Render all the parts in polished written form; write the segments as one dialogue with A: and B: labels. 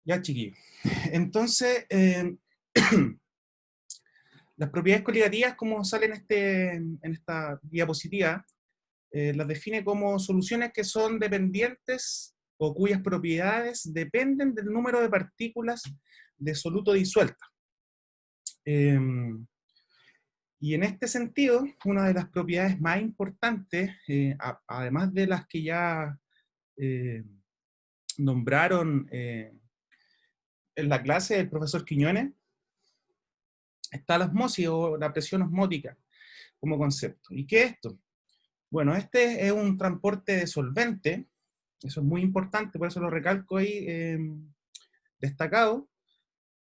A: Ya, chiquillos. Entonces, las propiedades coligativas, como salen en esta diapositiva, las define como soluciones que son dependientes o cuyas propiedades dependen del número de partículas de soluto disueltas. Y en este sentido, una de las propiedades más importantes, además de las que ya nombraron en la clase del profesor Quiñones, está la osmosis o la presión osmótica como concepto. ¿Y qué es esto? Bueno, este es un transporte de solvente, eso es muy importante, por eso lo recalco ahí destacado,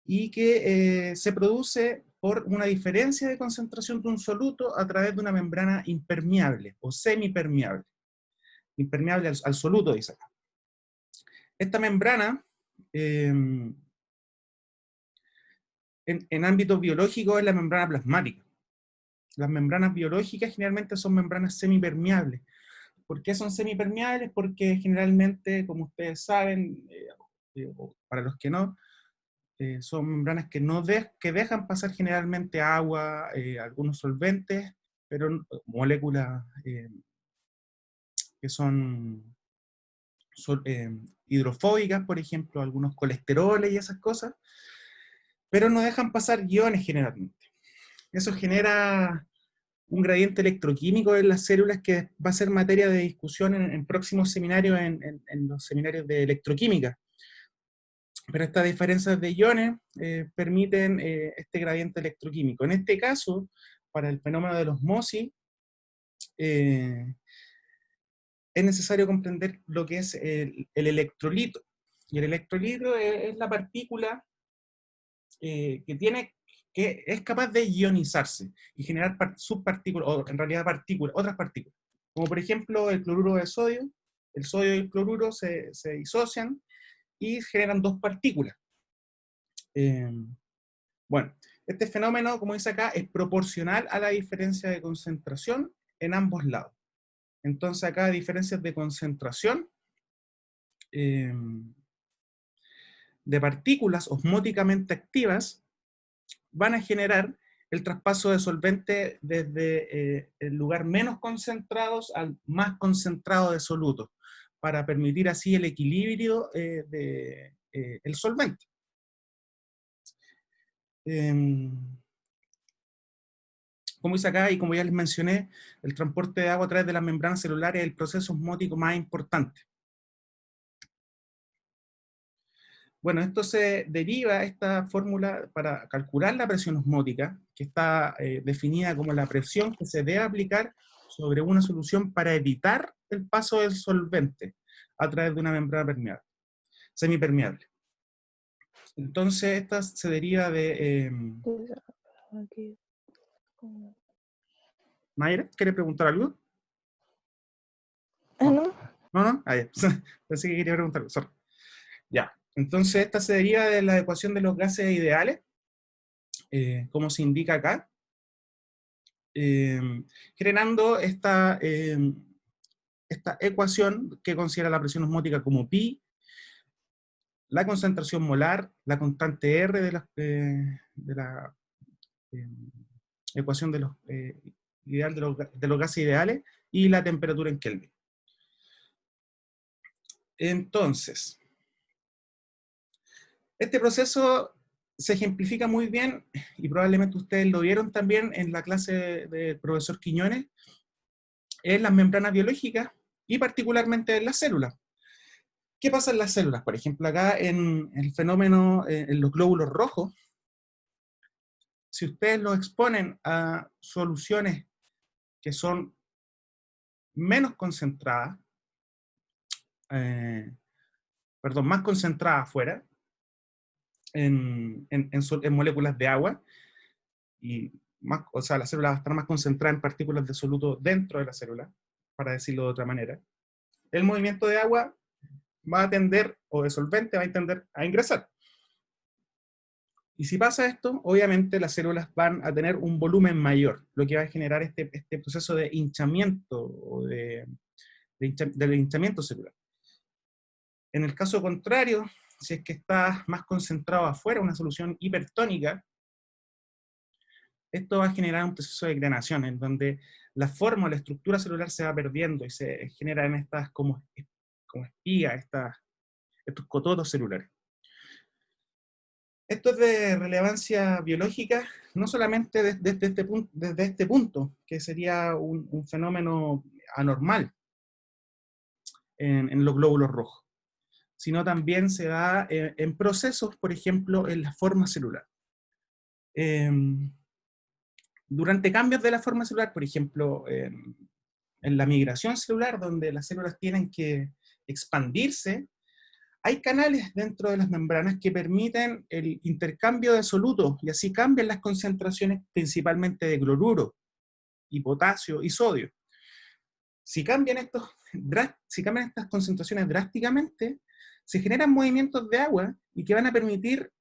A: y que se produce por una diferencia de concentración de un soluto a través de una membrana impermeable o semipermeable. Impermeable al soluto, dice acá. Esta membrana, en ámbito biológico, es la membrana plasmática. Las membranas biológicas generalmente son membranas semipermeables. ¿Por qué son semipermeables? Porque generalmente, como ustedes saben, para los que no, son membranas que dejan pasar generalmente agua, algunos solventes, pero moléculas que son hidrofóbicas, por ejemplo, algunos colesteroles y esas cosas, pero no dejan pasar iones generalmente. Eso genera un gradiente electroquímico en las células que va a ser materia de discusión en próximos seminarios, en los seminarios de electroquímica. Pero estas diferencias de iones permiten este gradiente electroquímico. En este caso, para el fenómeno de la osmosis, es necesario comprender lo que es el electrolito. Y el electrolito es la partícula que es capaz de ionizarse y generar subpartículas, o en realidad partículas, otras partículas. Como por ejemplo el cloruro de sodio, el sodio y el cloruro se disocian y generan dos partículas. Bueno, este fenómeno, como dice acá, es proporcional a la diferencia de concentración en ambos lados. Entonces acá diferencias de concentración de partículas osmóticamente activas van a generar el traspaso de solvente desde el lugar menos concentrados al más concentrado de soluto, para permitir así el equilibrio del solvente. Como dice acá, y como ya les mencioné, el transporte de agua a través de las membranas celulares es el proceso osmótico más importante. Bueno, esto se deriva, esta fórmula, para calcular la presión osmótica, que está definida como la presión que se debe aplicar sobre una solución para evitar el paso del solvente a través de una membrana permeable, semipermeable. Entonces, esta se deriva de... ¿Mayra, quiere preguntar algo?
B: No.
A: No, no. Ah, ya. Pensé que quería preguntar algo. Sorry. Ya. Entonces, esta se deriva de la ecuación de los gases ideales, como se indica acá, generando esta ecuación que considera la presión osmótica como pi, la concentración molar, la constante R de la ecuación de los gases ideales, y la temperatura en Kelvin. Entonces, este proceso se ejemplifica muy bien, y probablemente ustedes lo vieron también en la clase del profesor Quiñones, en las membranas biológicas y particularmente en las células. ¿Qué pasa en las células? Por ejemplo, acá en el fenómeno, en los glóbulos rojos, si ustedes los exponen a soluciones que son menos concentradas, más concentradas afuera, en moléculas de agua, y más, o sea, la célula va a estar más concentrada en partículas de soluto dentro de la célula, para decirlo de otra manera, el movimiento de agua va a tender, o de solvente va a tender a ingresar. Y si pasa esto, obviamente las células van a tener un volumen mayor, lo que va a generar este proceso de hinchamiento, o del hinchamiento celular. En el caso contrario, si es que está más concentrado afuera, una solución hipertónica, esto va a generar un proceso de granación, en donde la forma, la estructura celular se va perdiendo y se generan estas como espigas, estos cototos celulares. Esto es de relevancia biológica, no solamente desde este punto, que sería un fenómeno anormal en los glóbulos rojos, sino también se da en procesos, por ejemplo, en la forma celular. Durante cambios de la forma celular, por ejemplo, en la migración celular, donde las células tienen que expandirse, hay canales dentro de las membranas que permiten el intercambio de solutos, y así cambian las concentraciones principalmente de cloruro, y potasio, y sodio. Si cambian estas concentraciones drásticamente, se generan movimientos de agua y que van a permitir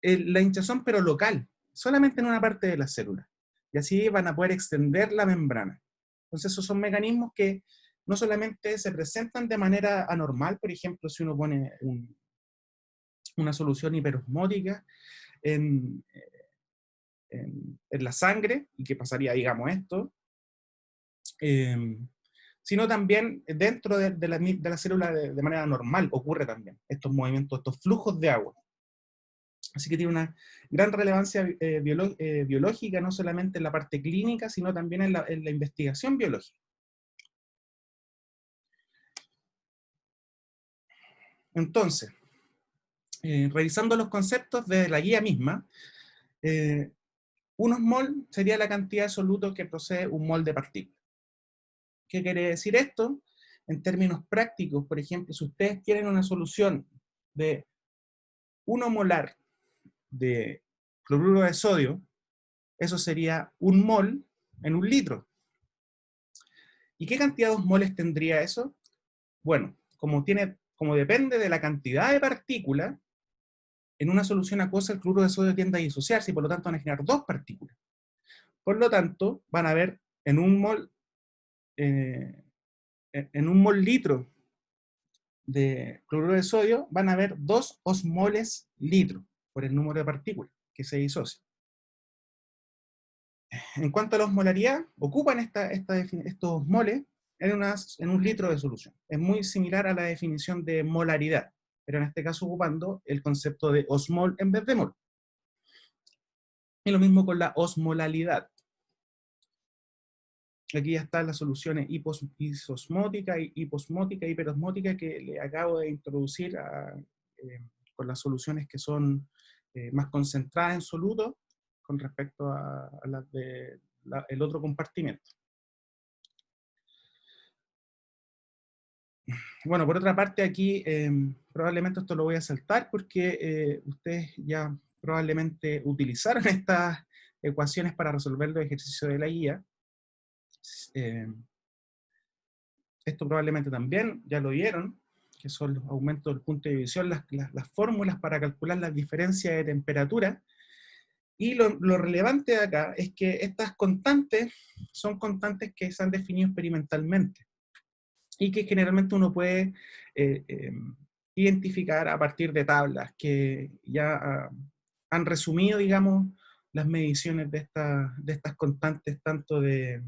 A: la hinchazón, pero local, solamente en una parte de la célula. Y así van a poder extender la membrana. Entonces esos son mecanismos que no solamente se presentan de manera anormal, por ejemplo, si uno pone una solución hiperosmótica en la sangre, y que pasaría, digamos, esto, sino también dentro de la célula de manera normal ocurre también estos movimientos, estos flujos de agua. Así que tiene una gran relevancia biológica, no solamente en la parte clínica, sino también en la investigación biológica. Entonces, revisando los conceptos de la guía misma, 1 mol sería la cantidad de soluto que posee un mol de partícula. ¿Qué quiere decir esto? En términos prácticos, por ejemplo, si ustedes quieren una solución de 1 molar de cloruro de sodio, eso sería 1 mol en 1 litro. ¿Y qué cantidad de osmoles tendría eso? Bueno, como depende de la cantidad de partículas, en una solución acuosa el cloruro de sodio tiende a disociarse y por lo tanto van a generar 2 partículas. Por lo tanto, van a haber en 1 mol litro de cloruro de sodio, van a haber 2 osmoles litro por el número de partículas que se disocian. En cuanto a la osmolaridad, ocupan estos moles en 1 litro de solución. Es muy similar a la definición de molaridad, pero en este caso ocupando el concepto de osmol en vez de mol. Y lo mismo con la osmolalidad. Aquí ya están las soluciones isosmótica, hiposmótica, hiperosmótica que le acabo de introducir con las soluciones que son más concentradas en soluto con respecto a las del otro compartimento. Bueno, por otra parte aquí, probablemente esto lo voy a saltar porque ustedes ya probablemente utilizaron estas ecuaciones para resolver los ejercicios de la guía. Esto probablemente también ya lo vieron, que son los aumentos del punto de división, las fórmulas para calcular las diferencias de temperatura. Y lo relevante de acá es que estas constantes son constantes que se han definido experimentalmente y que generalmente uno puede identificar a partir de tablas que ya han resumido, digamos, las mediciones de estas constantes, tanto de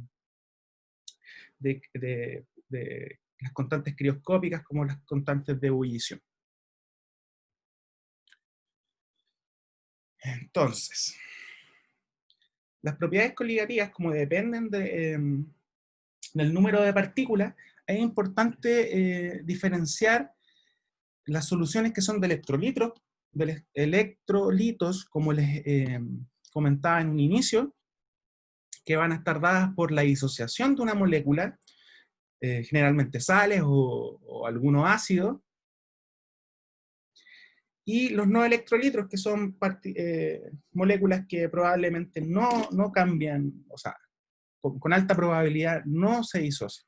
A: las constantes crioscópicas como las constantes de ebullición. Entonces, las propiedades coligativas, como dependen del número de partículas, es importante diferenciar las soluciones que son de electrolitos, como les comentaba en un inicio, que van a estar dadas por la disociación de una molécula, generalmente sales o algunos ácidos, y los no electrolitos, que son moléculas que probablemente no cambian, o sea, con alta probabilidad no se disocian.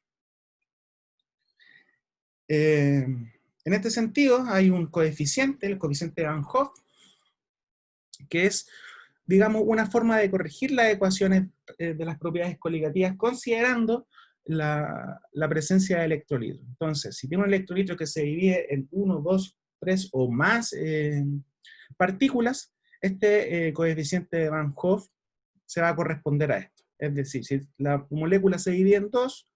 A: En este sentido, hay un coeficiente, el coeficiente de Van Hoff, que es, digamos, una forma de corregir las ecuaciones de las propiedades coligativas considerando la presencia de electrolitos. Entonces, si tiene un electrolito que se divide en 1, 2 3 o más partículas, este coeficiente de Van Hoff se va a corresponder a esto. Es decir, si la molécula se divide en dos,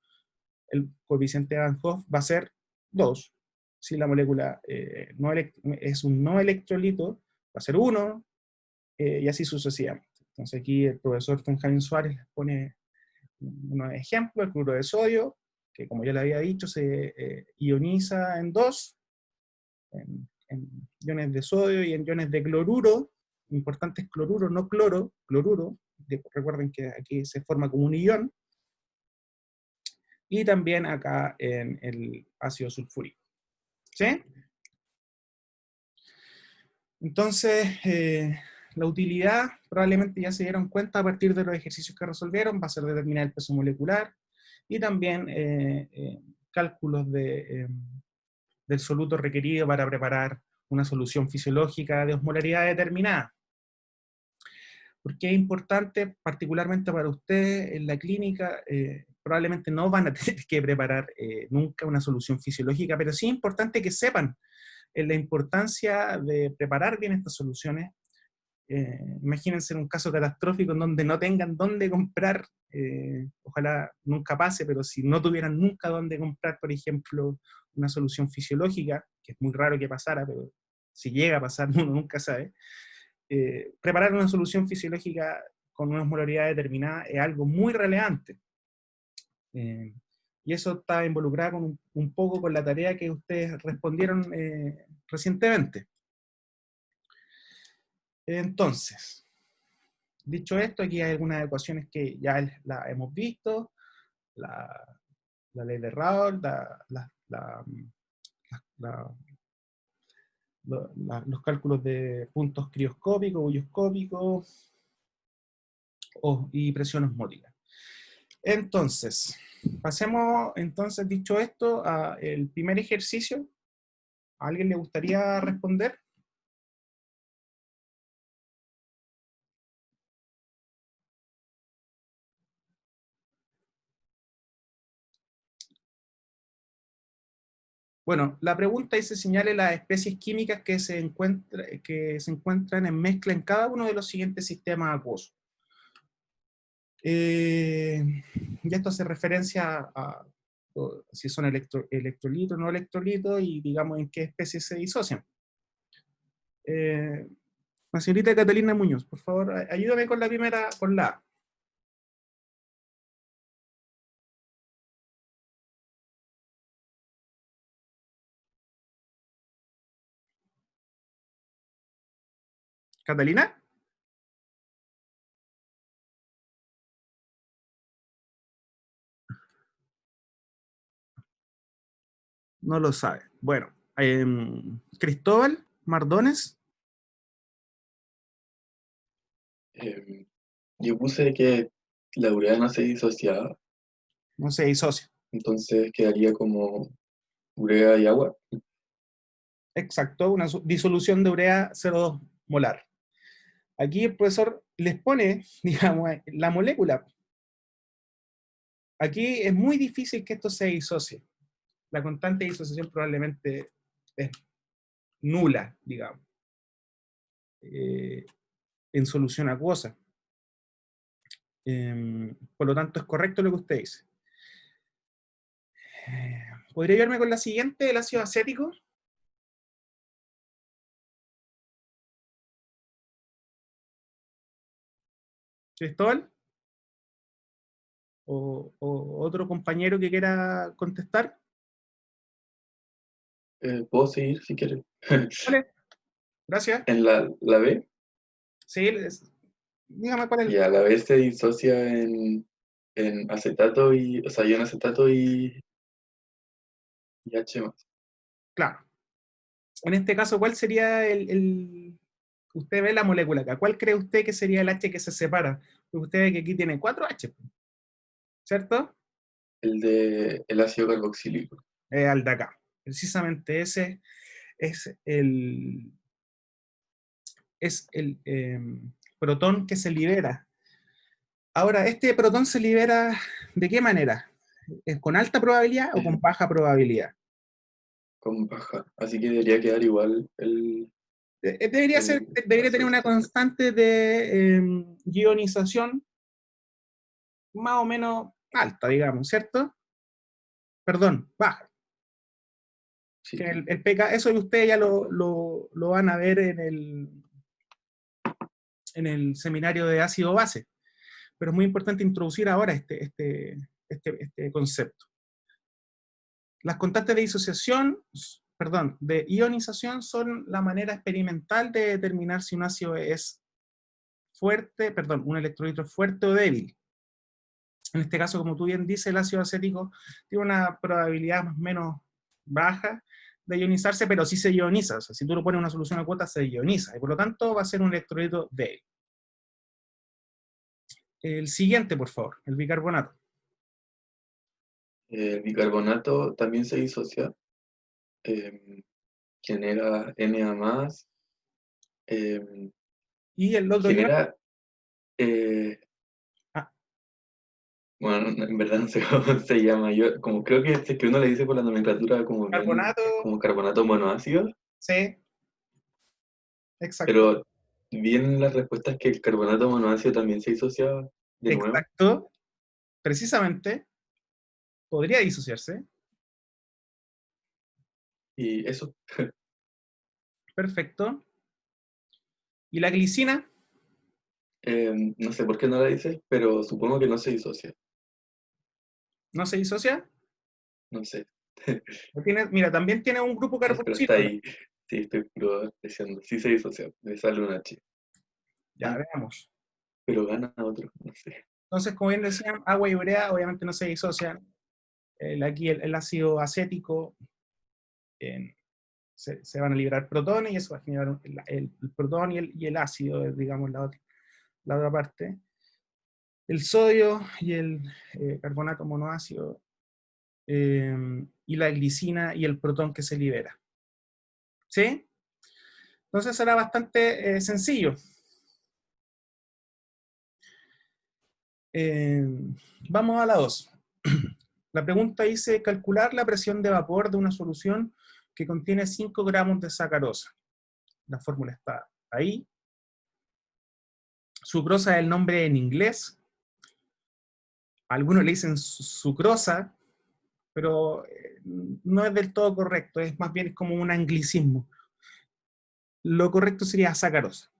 A: el coeficiente de Van Hoff va a ser 2. Si la molécula es un no electrolito, va a ser 1, y así sucesivamente. Entonces aquí el profesor Benjamín Suárez les pone unos ejemplos: el cloruro de sodio, que como ya le había dicho, se ioniza en dos, en iones de sodio y en iones de cloruro. Importante es cloruro, no cloro, cloruro. Recuerden que aquí se forma como un ion. Y también acá en el ácido sulfúrico. ¿Sí? Entonces, la utilidad, probablemente ya se dieron cuenta a partir de los ejercicios que resolvieron, va a ser determinar el peso molecular y también cálculos del soluto requerido para preparar una solución fisiológica de osmolaridad determinada. ¿Por qué es importante, particularmente para ustedes en la clínica? Probablemente no van a tener que preparar nunca una solución fisiológica, pero sí es importante que sepan la importancia de preparar bien estas soluciones. Imagínense en un caso catastrófico en donde no tengan dónde comprar, ojalá nunca pase, pero si no tuvieran nunca dónde comprar, por ejemplo, una solución fisiológica, que es muy raro que pasara, pero si llega a pasar, uno nunca sabe, preparar una solución fisiológica con una osmolaridad determinada es algo muy relevante. Y eso está involucrado con un poco con la tarea que ustedes respondieron recientemente. Entonces, dicho esto, aquí hay algunas ecuaciones que ya las hemos visto: la ley de Raoult, los cálculos de puntos crioscópicos, huyoscópicos y presión osmótica. Entonces, pasemos, entonces, dicho esto, al primer ejercicio. ¿A alguien le gustaría responder? Bueno, la pregunta dice: señale las especies químicas que se encuentran en mezcla en cada uno de los siguientes sistemas acuosos. Y esto hace referencia a si son electrolitos, no electrolitos, y digamos en qué especies se disocian. La señorita Catalina Muñoz, por favor, ayúdame con la primera, con la A. ¿Catalina? No lo sabe. Bueno, Cristóbal Mardones.
B: Yo puse que la urea no se disociaba,
A: No se disocia.
B: entonces quedaría como urea y agua.
A: Exacto, una disolución de urea 0,2 molar. Aquí el profesor les pone, digamos, la molécula. Aquí es muy difícil que esto se disocie. La constante de disociación probablemente es nula, digamos, en solución acuosa. Por lo tanto, es correcto lo que usted dice. ¿Podría ayudarme con la siguiente, el ácido acético? Cristóbal, o otro compañero que quiera contestar.
B: ¿Puedo seguir si quieres?
A: Vale, gracias.
B: En la B,
A: Sí, dígame cuál es
B: y a la B se disocia en acetato o sea, ion acetato y H más.
A: claro. En este caso, ¿cuál sería usted ve la molécula acá? ¿Cuál cree usted que sería el H que se separa? Porque usted ve que aquí tiene 4 H, ¿cierto?
B: El ácido carboxílico.
A: Al de acá. Precisamente ese es el protón que se libera. Ahora, ¿este protón se libera de qué manera? ¿Es con alta probabilidad o con baja probabilidad?
B: con baja. Así que debería quedar igual
A: Debería
B: la
A: tener una
B: sustancia.
A: constante de ionización más o menos alta, digamos, ¿cierto? Perdón, baja.
B: Sí.
A: Que el pK, eso ustedes ya lo van a ver en el seminario de ácido base, pero es muy importante introducir ahora este concepto. Las constantes de disociación, perdón, de ionización son la manera experimental de determinar si un ácido es fuerte, perdón, un electrolito es fuerte o débil. En este caso, como tú bien dices, el ácido acético tiene una probabilidad más o menos baja de ionizarse, pero sí se ioniza. O sea, si tú lo pones en una solución acuosa, se ioniza, y por lo tanto va a ser un electrolito débil. El siguiente, por favor, el bicarbonato.
B: El bicarbonato también se disocia, genera Na+, eh,
A: Y el otro ion,
B: genera, eh,
A: ah,
B: bueno, en verdad no sé cómo se llama, yo como creo que si es que uno le dice por la nomenclatura como bien,
A: carbonato,
B: es como carbonato monoácido,
A: sí, exacto.
B: pero bien la respuesta es que el carbonato monoácido también se disocia de nuevo,
A: Exacto, precisamente, podría disociarse.
B: y eso,
A: Perfecto. ¿Y la glicina?
B: no sé por qué no la dices, pero supongo que no se disocia,
A: ¿No se disocia?
B: no sé.
A: Mira, también tiene un grupo
B: Ay, pero está
A: carboxilo.
B: ahí, sí, estoy puro apreciando, sí se disocia, le sale un H.
A: Ya,
B: Ah,
A: veamos.
B: pero gana otro, no sé.
A: Entonces, como bien decían, agua y urea obviamente no se disocian. Aquí el ácido acético se van a liberar protones y eso va a generar el protón y el ácido, digamos, la otra parte. El sodio y el carbonato monoácido y la glicina y el protón que se libera. ¿Sí? Entonces será bastante sencillo. Eh, Vamos a la 2. La pregunta dice calcular la presión de vapor de una solución que contiene 5 gramos de sacarosa. La fórmula está ahí. Sucrosa es el nombre en inglés. Algunos le dicen sucrosa, pero no es del todo correcto, es más bien como un anglicismo. Lo correcto sería sacarosa,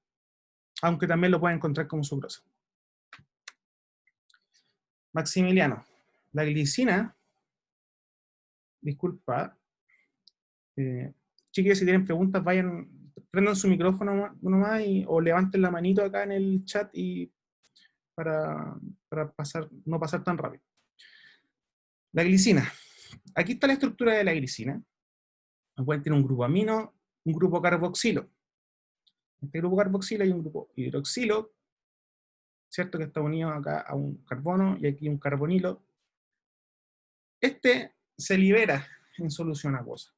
A: aunque también lo pueden encontrar como sucrosa. Maximiliano, la glicina, disculpa, eh, chiquillos, si tienen preguntas, vayan, prendan su micrófono nomás o levanten la manito acá en el chat y para, no pasar tan rápido. La glicina. Aquí está la estructura de la glicina. Tiene un grupo amino, un grupo carboxilo. Este grupo carboxilo hay un grupo hidroxilo, ¿cierto? Que está unido acá a un carbono y aquí un carbonilo. Este se libera en solución acuosa.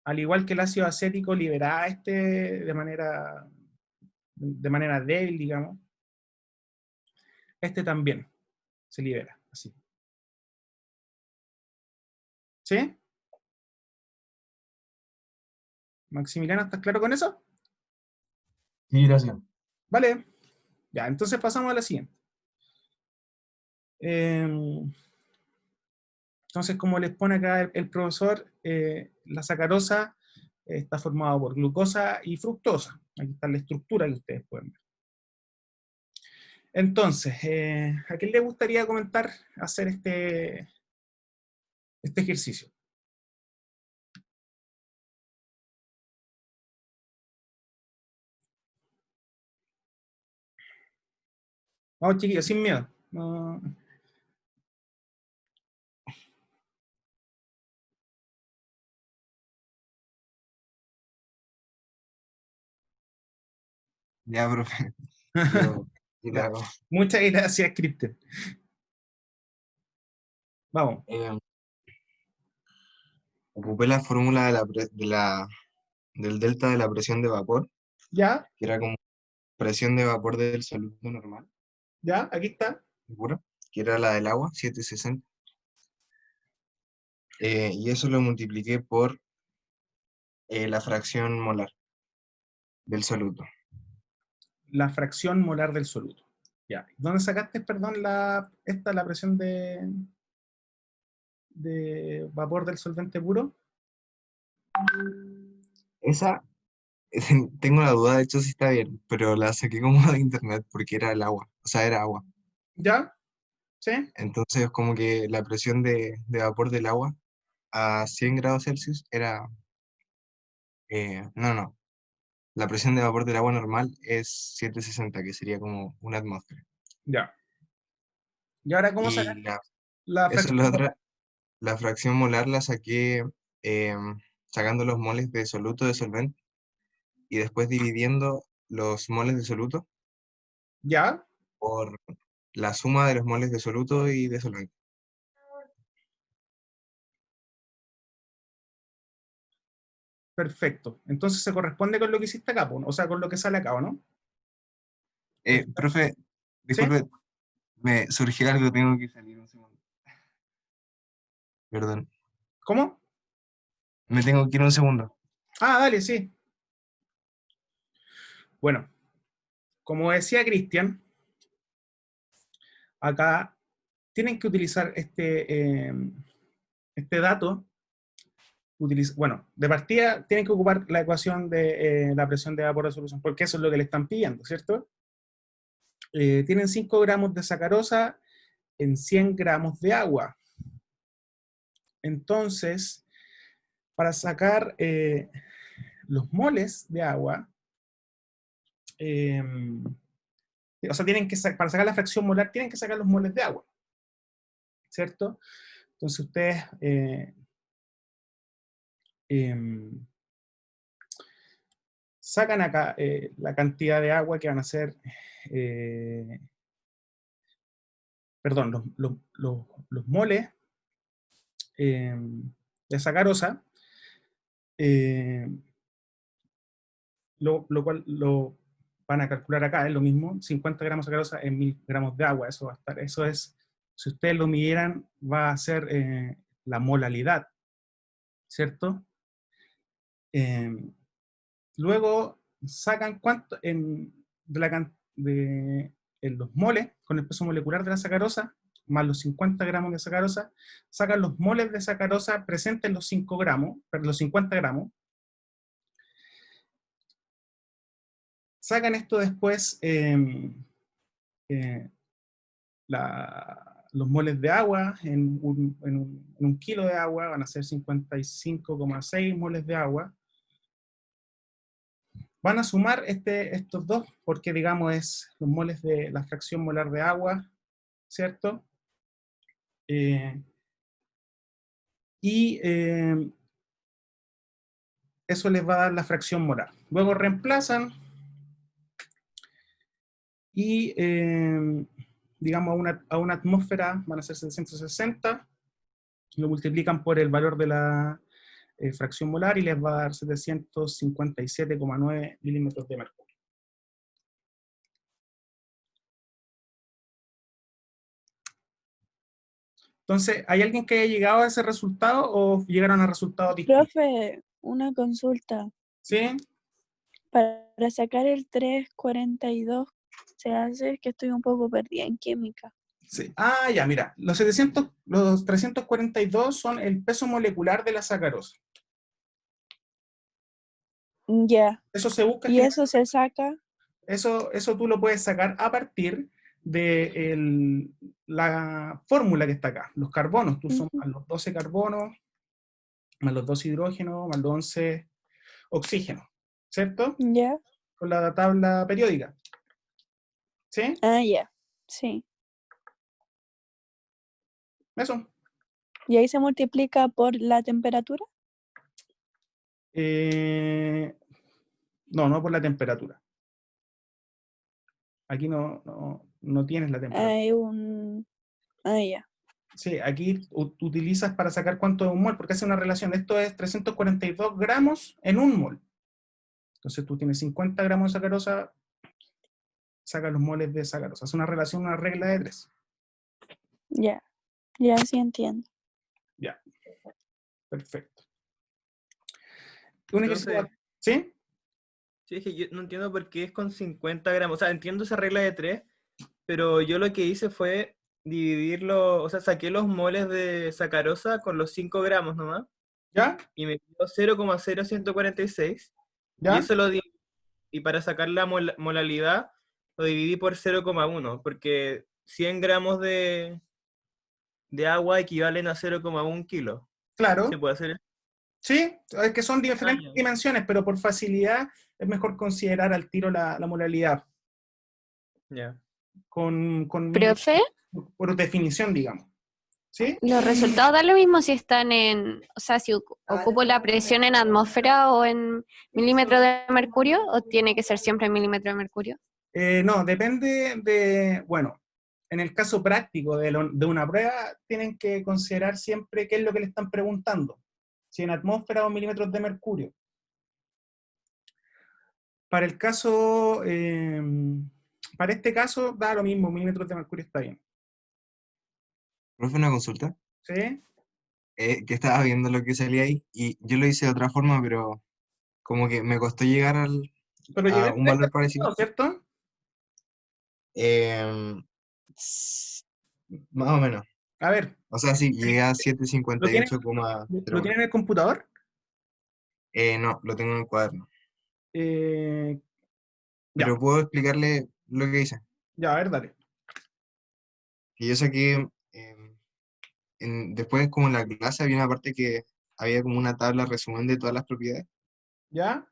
A: Al igual que el ácido acético libera de manera débil, digamos, este también se libera, así. ¿Sí? Maximiliano, ¿estás claro con eso?
C: Sí, gracias.
A: Vale. Ya, entonces pasamos a la siguiente. Entonces, como les pone acá el profesor, la sacarosa está formada por glucosa y fructosa. Aquí está la estructura que ustedes pueden ver. Entonces, ¿a quién le gustaría comentar hacer este ejercicio? Vamos, chiquillos, sin miedo. No.
C: Ya, profe. Yo, y la
A: Ya.
C: hago.
A: Muchas gracias, Cristian. Vamos.
C: Ocupé la fórmula del delta de la presión de vapor,
A: ¿Ya?
C: que era como presión de vapor del sólido normal,
A: ¿Ya? Aquí está.
C: pura, que era la del agua, 760. y eso lo multipliqué por la fracción molar del soluto.
A: La fracción molar del soluto. Ya. ¿Dónde sacaste, perdón, la presión de vapor del solvente puro?
C: Esa, tengo la duda de hecho si está bien, pero la saqué como de internet porque era el agua, o sea, era agua.
A: ¿Ya? ¿Sí?
C: Entonces, como que la presión de vapor del agua a 100 grados Celsius era, no, la presión de vapor del agua normal es 760, que sería como una atmósfera.
A: Ya. ¿Y ahora cómo
C: Y
A: sacaste la
C: eso es
A: fracción
C: la
A: molar?
C: otra, la fracción molar la saqué sacando los moles de soluto de solvente y después dividiendo los moles de soluto
A: ¿Ya?
C: por la suma de los moles de soluto y de solvente.
A: Perfecto. Entonces se corresponde con lo que hiciste acá, po, o sea, con lo que sale acá, ¿o no? Perfecto.
C: Profe,
A: ¿Sí?
C: disculpe, me surgió algo, tengo que salir un segundo. Perdón,
A: ¿Cómo?
C: me tengo que ir un segundo.
A: Ah, dale, sí. Bueno, como decía Cristian, acá tienen que utilizar este dato. Bueno, de partida tienen que ocupar la ecuación de la presión de vapor de solución, porque eso es lo que le están pidiendo, ¿cierto? Tienen 5 gramos de sacarosa en 100 gramos de agua. Entonces, para sacar los moles de agua, o sea, para sacar la fracción molar, tienen que sacar los moles de agua, ¿cierto? Entonces ustedes sacan acá la cantidad de agua que van a ser, perdón, los moles de sacarosa, eh, lo cual lo van a calcular acá, es lo mismo, 50 gramos de sacarosa en 1000 gramos de agua, eso va a estar, eso es, si ustedes lo midieran, va a ser la molalidad, ¿cierto? Luego sacan cuánto en los moles, con el peso molecular de la sacarosa, más los 50 gramos de sacarosa, sacan los moles de sacarosa presentes en los 5 gramos, pero los 50 gramos, sacan esto después, eh, los moles de agua, en un kilo de agua van a ser 55,6 moles de agua. Van a sumar estos dos, porque digamos es los moles de la fracción molar de agua, ¿cierto? Y eso les va a dar la fracción molar. Luego reemplazan y, digamos, a una atmósfera van a ser 760, lo multiplican por el valor de la fracción molar y les va a dar 757,9 milímetros de mercurio. Entonces, ¿hay alguien que haya llegado a ese resultado o llegaron a resultados distintos?
D: Profe, una consulta.
A: ¿Sí?
D: Para sacar el 342 se hace que estoy un poco perdida en química.
A: Sí. Ah, ya, mira, los 342 son el peso molecular de la sacarosa.
D: Ya.
A: Eso se busca
D: Y eso se saca.
A: eso tú lo puedes sacar a partir de la fórmula que está acá, los carbonos. Tú sumas los 12 carbonos, más los 2 hidrógenos, más los 11 oxígenos, ¿cierto?
D: Ya.
A: Con la tabla periódica. ¿Sí?
D: Ah, ya. Sí.
A: Eso.
D: Y ahí se multiplica por la temperatura.
A: No por la temperatura. Aquí no tienes la temperatura.
D: Hay un. Ah, ya.
A: Sí, aquí utilizas para sacar cuánto es un mol, porque hace una relación. Esto es 342 gramos en un mol. Entonces tú tienes 50 gramos de sacarosa, saca los moles de sacarosa. Es una relación, una regla de 3.
D: Ya. Ya sí entiendo.
A: Ya. Perfecto. Un ejercicio...
E: Profe,
A: ¿Sí?
E: sí, es que yo no entiendo por qué es con 50 gramos. O sea, entiendo esa regla de 3, pero yo lo que hice fue dividirlo, o sea, saqué los moles de sacarosa con los 5 gramos nomás,
A: ¿Ya?
E: y me dio 0,0146, y
A: ¿Ya?
E: eso lo di, y para sacar la molalidad, lo dividí por 0,1, porque 100 gramos de agua equivalen a 0,1 kilo. ¿Se
A: Claro.
E: puede hacer eso?
A: Sí, es que son
E: Ah,
A: diferentes
E: ya.
A: dimensiones, pero por facilidad es mejor considerar al tiro la modalidad
E: Ya.
A: con
F: Profe,
A: por definición, digamos. ¿Sí?
F: los resultados dan lo mismo si están o sea, si ocupo la presión en atmósfera o en milímetros de mercurio, o tiene que ser siempre en milímetros de mercurio.
A: No, depende de, bueno, en el caso práctico de una prueba, tienen que considerar siempre qué es lo que le están preguntando, si en atmósfera o milímetros de mercurio. Para el caso, para este caso, da lo mismo, milímetros de mercurio está bien.
C: Profe, una consulta.
A: ¿Sí?
C: Que estaba viendo lo que salía ahí y yo lo hice de otra forma, pero como que me costó llegar
A: Pero
C: a
A: llegaste
C: un
A: a este
C: valor parecido.
A: resultado, ¿cierto?
C: Em, s- Más o menos.
A: A ver,
C: O sea, sí, llegué a
A: ¿lo tienen,
C: 758,01.
A: en el computador?
C: No, lo tengo en el cuaderno.
A: Eh, ya,
C: Pero puedo explicarle lo que hice.
A: ya, a ver, dale.
C: Que yo saqué, después como en la clase había una parte que había como una tabla resumen de todas las propiedades.
A: ¿Ya?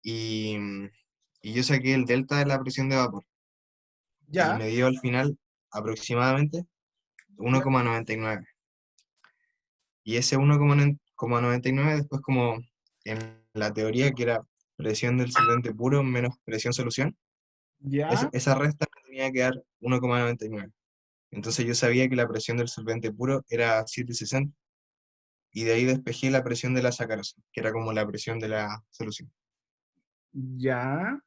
C: Y, y yo saqué el delta de la presión de vapor. Y
A: ¿Ya?
C: me dio al final aproximadamente
A: ¿Ya?
C: 1,99. Y ese 1,99 después como en la teoría que era presión del solvente puro menos presión solución,
A: ¿Ya?
C: esa resta me tenía que dar 1,99. Entonces yo sabía que la presión del solvente puro era 760 y de ahí despejé la presión de la sacarosa, que era como la presión de la solución.
A: ¿Ya?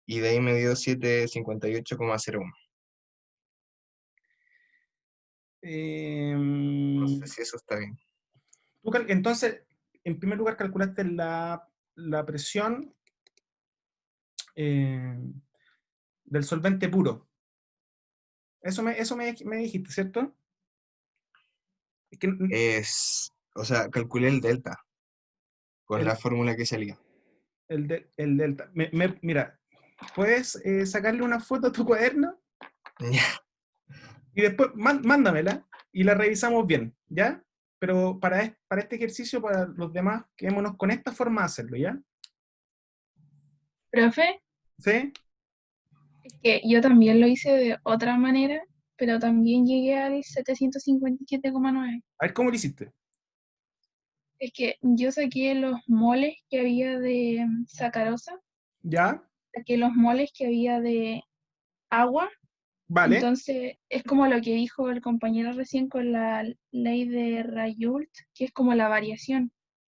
C: Y de ahí me dio 758,01. No sé
A: Em,
C: si eso está bien.
A: entonces, en primer lugar, calculaste la presión eh, del solvente puro. Eso me dijiste, ¿cierto? Es que
C: O sea, calculé el delta con
A: el,
C: la fórmula que salía.
A: el delta. Mira, ¿puedes sacarle una foto a tu cuaderno? Y después mándamela y la revisamos bien, ¿ya? Pero para este ejercicio, para los demás, quedémonos con esta forma de hacerlo, ¿ya?
G: Profe,
A: ¿Sí?
G: es que yo también lo hice de otra manera, pero también llegué al 757,9.
A: A ver, ¿cómo lo hiciste?
G: Es que yo saqué los moles que había de sacarosa,
A: ¿Ya?
G: saqué los moles que había de agua.
A: Vale.
G: Entonces, es como lo que dijo el compañero recién con la ley de Rayoult, que es como la variación.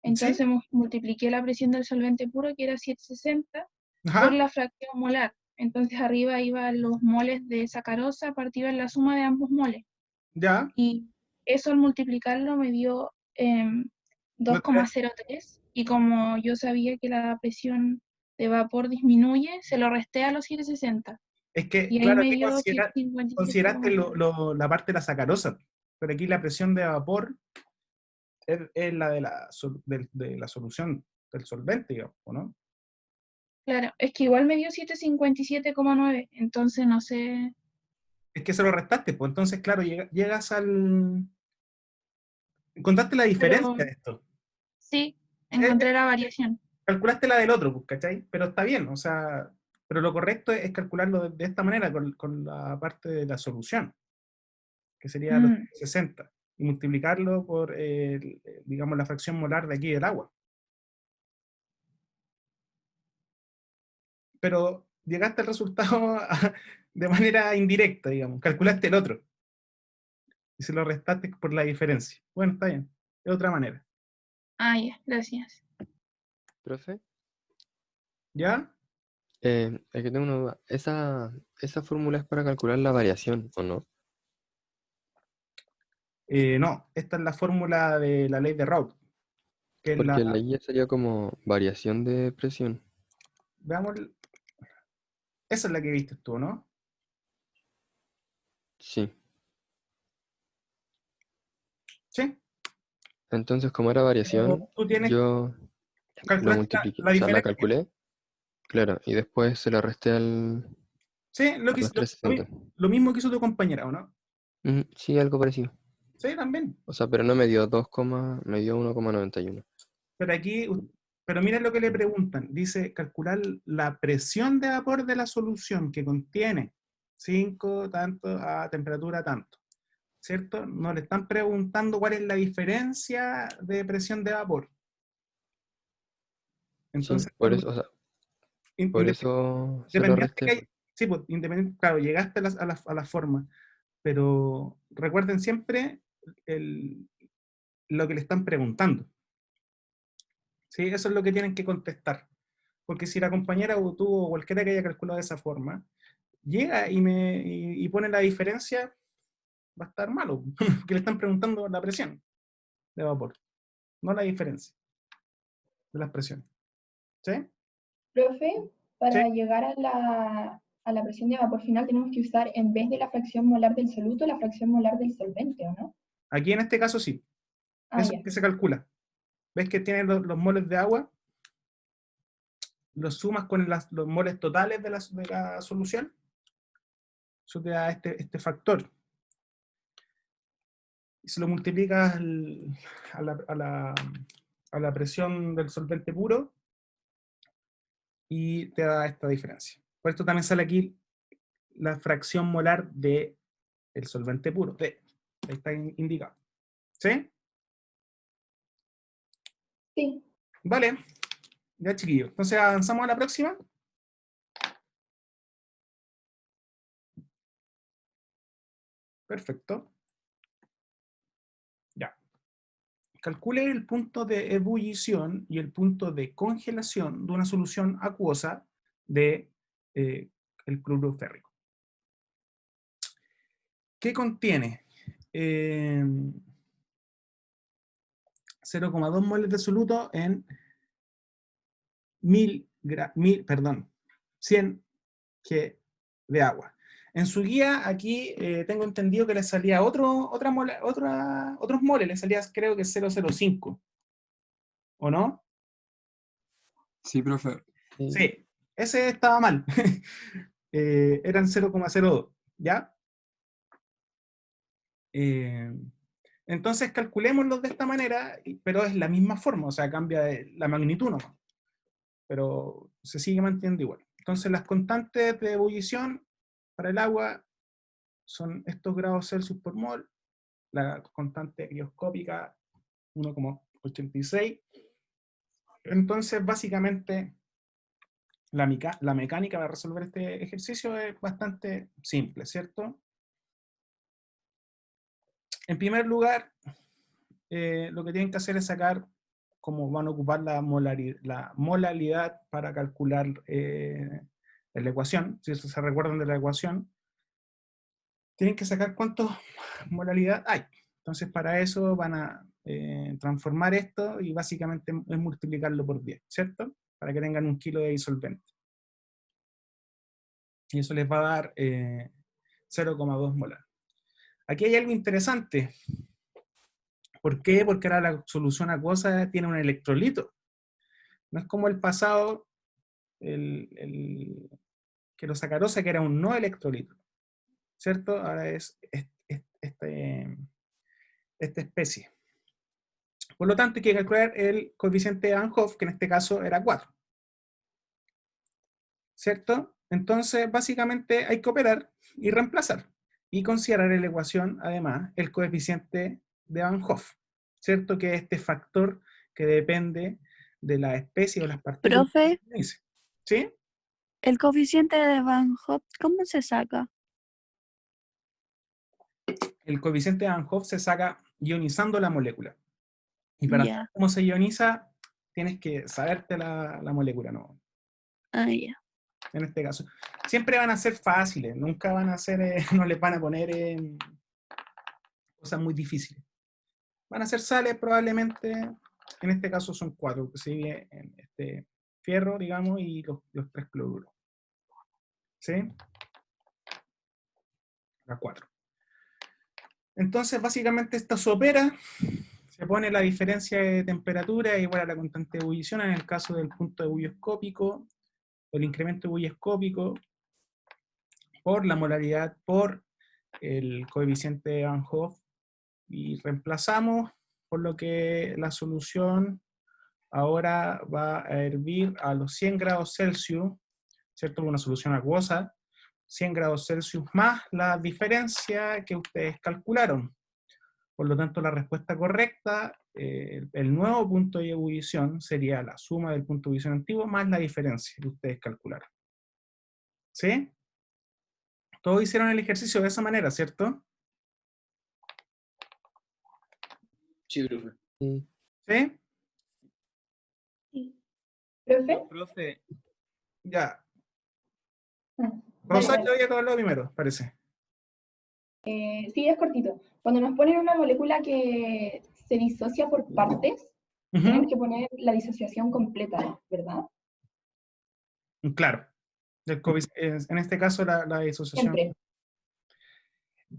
A: ¿Sí?
G: Entonces, multipliqué la presión del solvente puro, que era 760, por
A: Ajá.
G: la fracción molar. Entonces, arriba iban los moles de sacarosa partido en la suma de ambos moles.
A: ¿Ya?
G: Y eso al multiplicarlo me dio
A: No,
G: 2,03. Y como yo sabía que la presión de vapor disminuye, se lo resté a los 760.
A: es que,
G: Y ahí
A: claro,
G: me
A: aquí
G: dio
A: consideraste
G: 757,9.
A: la parte de la sacarosa, pero aquí la presión de vapor es la de la solución del solvente, digamos, ¿o no?
G: Claro, es que igual me dio 757,9, entonces no sé.
A: Es que se lo restaste, pues entonces, claro, llegas al... Encontraste la diferencia
G: Pero
A: de esto.
G: sí,
A: Eh,
G: encontré la variación.
A: Calculaste la del otro, pues, ¿cachai? Pero está bien, o sea, pero lo correcto es calcularlo de esta manera, con la parte de la solución, que sería los
G: Mm,
A: 60, y multiplicarlo por, digamos, la fracción molar de aquí del agua. Pero llegaste al resultado de manera indirecta, digamos, calculaste el otro, y se lo restaste por la diferencia. Bueno, está bien, de otra manera.
G: ya, gracias.
H: Profe,
A: ¿Ya?
H: es que tengo una duda. ¿Esa fórmula es para calcular la variación o no?
A: No, esta es la fórmula de la ley de Raoult, que es
H: Porque la guía sería como variación de presión.
A: veamos, esa es la que viste tú, ¿no?
H: Sí.
A: Sí.
H: Entonces, como era variación,
A: Tú tienes,
H: yo lo
A: calculaste
H: multipliqué,
A: la
H: o sea, la
A: diferencia.
H: calculé, claro, y después se la resté a
A: Sí,
H: los 360.
A: lo mismo que hizo tu compañera, ¿o no?
H: Sí, algo parecido.
A: Sí, también.
H: O sea, pero no me dio 2, me dio 1,91.
A: Pero aquí, pero mira lo que le preguntan. Dice, calcular la presión de vapor de la solución que contiene 5 tanto a temperatura tanto. ¿Cierto? No le están preguntando cuál es la diferencia de presión de vapor.
H: Sí,
A: Entonces,
H: por eso, o sea, por eso se lo
A: independiente
H: resté,
A: que
H: pues.
A: sí, pues, independiente, claro, llegaste a la forma, pero recuerden siempre lo que le están preguntando. ¿Sí? Eso es lo que tienen que contestar. Porque si la compañera o tú o cualquiera que haya calculado de esa forma, llega y pone la diferencia, va a estar malo, porque le están preguntando la presión de vapor, no la diferencia de las presiones. ¿Sí?
G: Profe,
A: ¿Sí?
G: para llegar a la presión de vapor final tenemos que usar, en vez de la fracción molar del soluto, la fracción molar del solvente, ¿o no?
A: Aquí en este caso sí.
G: Ah,
A: Eso es
G: ya.
A: lo que se calcula. ¿Ves que tiene los moles de agua? Los sumas con los moles totales de la solución. Eso te da este factor. Y si lo multiplicas a la presión del solvente puro, y te da esta diferencia. Por esto también sale aquí la fracción molar del solvente puro. Ahí está indicado. ¿Sí?
G: Sí.
A: Vale. Ya, chiquillos. Entonces, ¿avanzamos a la próxima? Perfecto. Ya. Calcule el punto de ebullición y el punto de congelación de una solución acuosa de el cloruro férrico. ¿Qué contiene? 0,2 moles de soluto en 100 G de agua. En su guía, aquí tengo entendido que le salía otros moles, le salía creo que 0,05. ¿O no?
I: Sí, profe.
A: Sí, ese estaba mal. Eran 0,02, ¿ya? Entonces calculémoslos de esta manera, pero es la misma forma, o sea, cambia la magnitud nomás, pero se sigue manteniendo igual. Entonces las constantes de ebullición para el agua son estos grados Celsius por mol, la constante crioscópica 1,86. Entonces básicamente la mecánica para resolver este ejercicio es bastante simple, ¿cierto? En primer lugar, lo que tienen que hacer es sacar cómo van a ocupar la molaridad para calcular la ecuación. Si se recuerdan de la ecuación, tienen que sacar cuántos molaridad hay. Entonces, para eso van a transformar esto y básicamente es multiplicarlo por 10, ¿cierto? Para que tengan 1 kilo de disolvente. Y eso les va a dar 0,2 molar. Aquí hay algo interesante. ¿Por qué? Porque ahora la solución acuosa tiene un electrolito. No es como el pasado, que los sacarosa, que era un no electrolito, ¿cierto? Ahora es esta especie. Por lo tanto, hay que calcular el coeficiente de Van Hoff, que en este caso era 4. ¿Cierto? Entonces, básicamente hay que operar y reemplazar. Y considerar en la ecuación, además, el coeficiente de Van Hoff, ¿cierto? Que es este factor que depende de la especie o las partículas.
D: Profe,
A: ¿Sí?
D: el coeficiente de Van Hoff, ¿cómo se saca?
A: El coeficiente de Van Hoff se saca ionizando la molécula. Y para saber
D: Ya.
A: cómo se ioniza, tienes que saberte la molécula, ¿no?
D: Ah, ya.
A: En este caso. Siempre van a ser fáciles, nunca van a ser, no les van a poner cosas muy difíciles. Van a ser sales probablemente, en este caso son 4, que se divide en este fierro, digamos, y los 3 cloruros. ¿Sí? Las 4. Entonces, básicamente esto se opera, se pone la diferencia de temperatura igual a la constante de ebullición en el caso del punto de bulloscópico, el incremento bulloscópico, por la molaridad, por el coeficiente de Van Hoff, y reemplazamos, por lo que la solución ahora va a hervir a los 100 grados Celsius, ¿cierto? Una solución acuosa, 100 grados Celsius más la diferencia que ustedes calcularon. Por lo tanto, la respuesta correcta, el nuevo punto de ebullición sería la suma del punto de ebullición antiguo más la diferencia que ustedes calcularon. ¿Sí? Todos hicieron el ejercicio de esa manera, ¿cierto?
J: Sí, profe.
H: Sí.
A: ¿Sí?
G: ¿Profe?
E: Profe,
A: Ya.
G: Ah,
A: Rosario
G: dale.
A: había hablado primero, parece.
G: Sí, es cortito. Cuando nos ponen una molécula que se disocia por partes, tenemos que poner la disociación completa, ¿verdad?
A: Claro. En este caso, la disociación.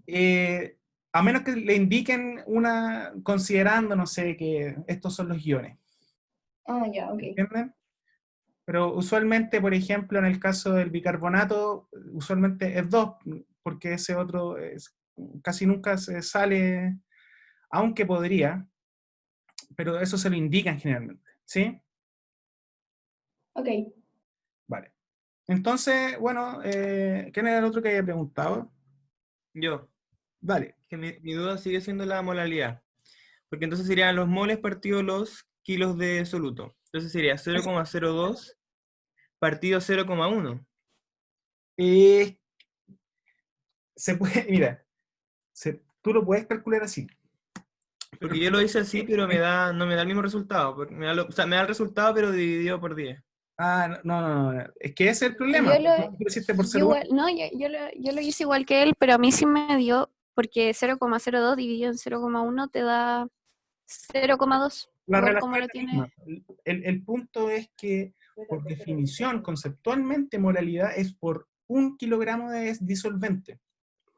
G: Siempre.
A: A menos que le indiquen una, considerando, no sé, que estos son los iones.
G: Ah, ya, ok.
A: ¿Entienden? Pero usualmente, por ejemplo, en el caso del bicarbonato, usualmente es 2, porque ese otro casi nunca se sale, aunque podría, pero eso se lo indican generalmente, ¿sí?
G: Ok.
A: Vale. Entonces, bueno, ¿quién era el otro que había preguntado?
E: yo.
A: Dale.
E: Que mi duda sigue siendo la molaridad. Porque entonces serían los moles partido los kilos de soluto. Entonces sería 0,02 partido 0,1.
A: Se puede, mira, tú lo puedes calcular así.
E: Porque yo lo hice así, pero no me da el mismo resultado. Porque me da el resultado, pero dividido por 10.
A: Ah, no. Es que ese es el problema.
F: Yo lo hice igual que él, pero a mí sí me dio, porque 0,02 dividido en 0,1 te da 0,2.
A: La
F: Igual
A: relación
F: como
A: es
F: lo
A: la
F: tiene.
A: misma. El punto es que, por definición, conceptualmente, molaridad es por 1 kilogramo de disolvente.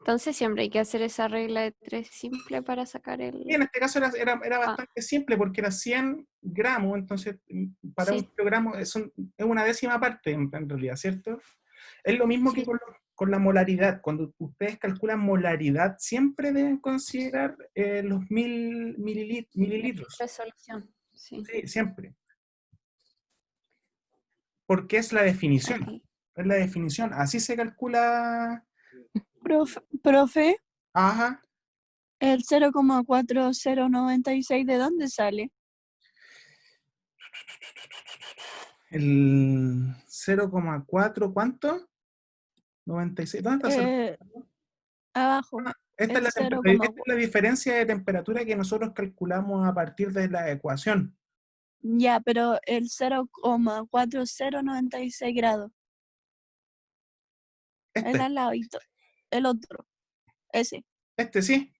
F: Entonces siempre hay que hacer esa regla de 3 simple para sacar
A: Y
F: el...
A: en este caso era bastante simple, porque era 100 gramos, entonces para 1 kilogramo es una décima parte en realidad, ¿cierto? Es lo mismo que con la molaridad. Cuando ustedes calculan molaridad, siempre deben considerar los mililitros.
F: Resolución, sí.
A: Sí, siempre. Porque es la definición.
F: Okay.
A: Es la definición. Así se calcula.
D: Profe,
A: Ajá.
D: ¿el 0,4096 de dónde sale?
A: El 0,4, ¿cuánto? 96. ¿Dónde está 0,4?
D: Abajo.
A: Esta es la diferencia de temperatura que nosotros calculamos a partir de la ecuación.
D: Ya, pero el 0,4096 grados. El al ladito. El otro. Ese.
A: Sí.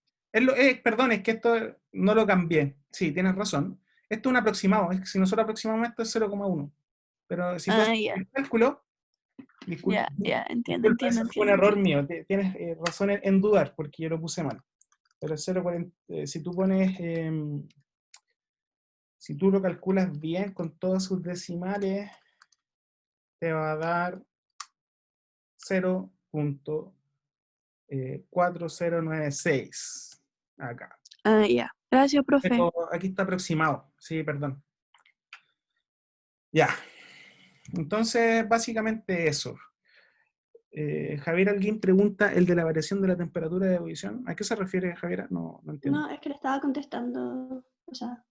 A: Perdón, es que esto no lo cambié. Sí, tienes razón. Esto es un aproximado. Es que si nosotros aproximamos esto es 0,1. Pero si tú haces el cálculo, disculpa,
D: entiendo.
A: Ese fue un error mío. Tienes razón en dudar, porque yo lo puse mal. Pero 0,40, si tú pones, si tú lo calculas bien con todas sus decimales, te va a dar 0.4096 acá.
D: Ya. Gracias, profe.
A: Pero aquí está aproximado. Sí, perdón. Ya. Entonces, básicamente eso. Javier Alguín pregunta el de la variación de la temperatura de ebullición. ¿A qué se refiere, Javier? No entiendo.
K: No, es que le estaba contestando, o sea,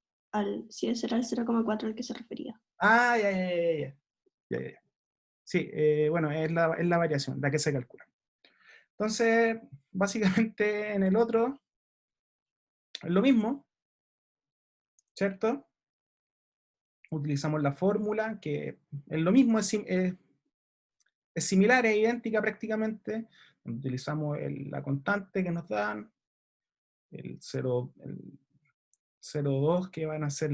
K: si ese era el 0,4 al que se refería.
A: Ah, ya. Sí, bueno, es la variación, la que se calcula. Entonces, básicamente en el otro, es lo mismo, ¿cierto? Utilizamos la fórmula, que es lo mismo, es similar, es idéntica prácticamente. Utilizamos la constante que nos dan, el 0,2 que van a ser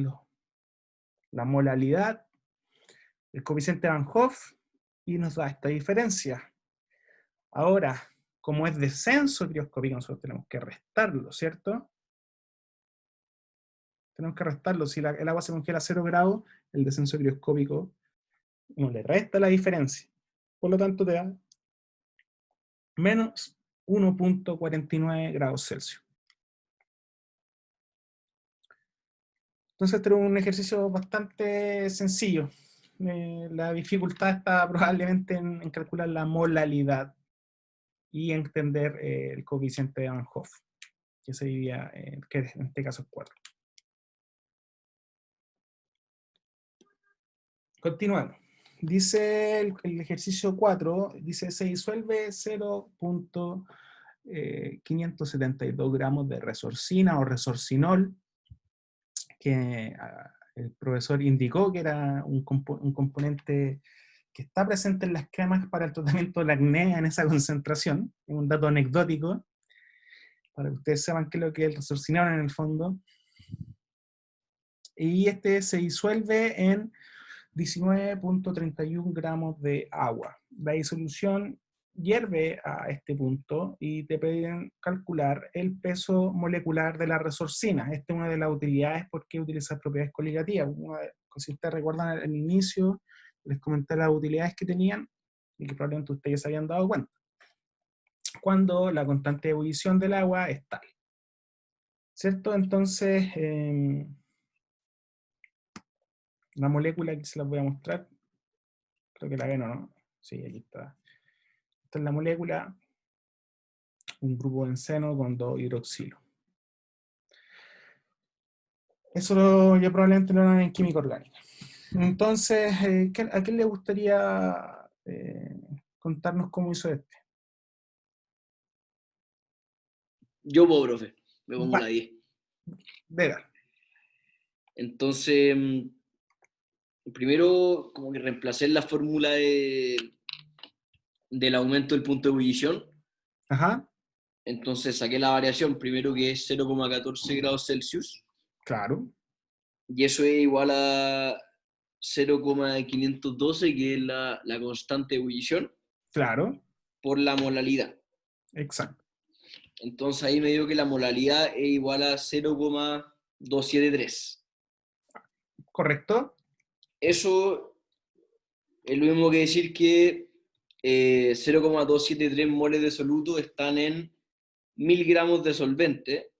A: la molalidad, el coeficiente Van Hoff, y nos da esta diferencia. Ahora, como es descenso crioscópico, nosotros tenemos que restarlo, ¿cierto? Tenemos que restarlo. Si el agua se congela a 0 grados, el descenso crioscópico no le resta la diferencia. Por lo tanto, te da menos 1,49 grados Celsius. Entonces, este es un ejercicio bastante sencillo. La dificultad está probablemente en calcular la molalidad y entender el coeficiente de Van Hoff, que sería, que en este caso es 4. Continuamos. Dice el ejercicio 4, dice, se disuelve 0,572 gramos de resorcina o resorcinol, que el profesor indicó que era un componente que está presente en las cremas para el tratamiento del acné en esa concentración. Es un dato anecdótico, para que ustedes sepan qué es lo que es el resorcinol en el fondo. Y este se disuelve en 19,31 gramos de agua. La disolución hierve a este punto y te piden calcular el peso molecular de la resorcina. Esta es una de las utilidades porque utiliza propiedades coligativas. Si ustedes recuerdan al inicio, les comenté las utilidades que tenían y que probablemente ustedes se habían dado cuenta. Cuando la constante de ebullición del agua es tal, ¿cierto? Entonces, la molécula, aquí se las voy a mostrar. Creo que la ven, ¿o no? Sí, aquí está. Esta es la molécula, un grupo de benceno con 2 hidroxilo. Eso ya probablemente lo harán en química orgánica. Entonces, ¿a quién le gustaría contarnos cómo hizo este?
J: Yo puedo, profe. Me pongo una 10.
A: Venga.
J: Entonces, primero, como que reemplacé la fórmula del aumento del punto de ebullición.
A: Ajá.
J: Entonces saqué la variación primero, que es 0,14 grados Celsius.
A: Claro.
J: Y eso es igual a 0,512, que es la constante de ebullición.
A: Claro.
J: Por la molalidad.
A: Exacto.
J: Entonces ahí me dio que la molalidad es igual a 0,273.
A: ¿Correcto?
J: Eso es lo mismo que decir que 0,273 moles de soluto están en 1000 gramos de solvente.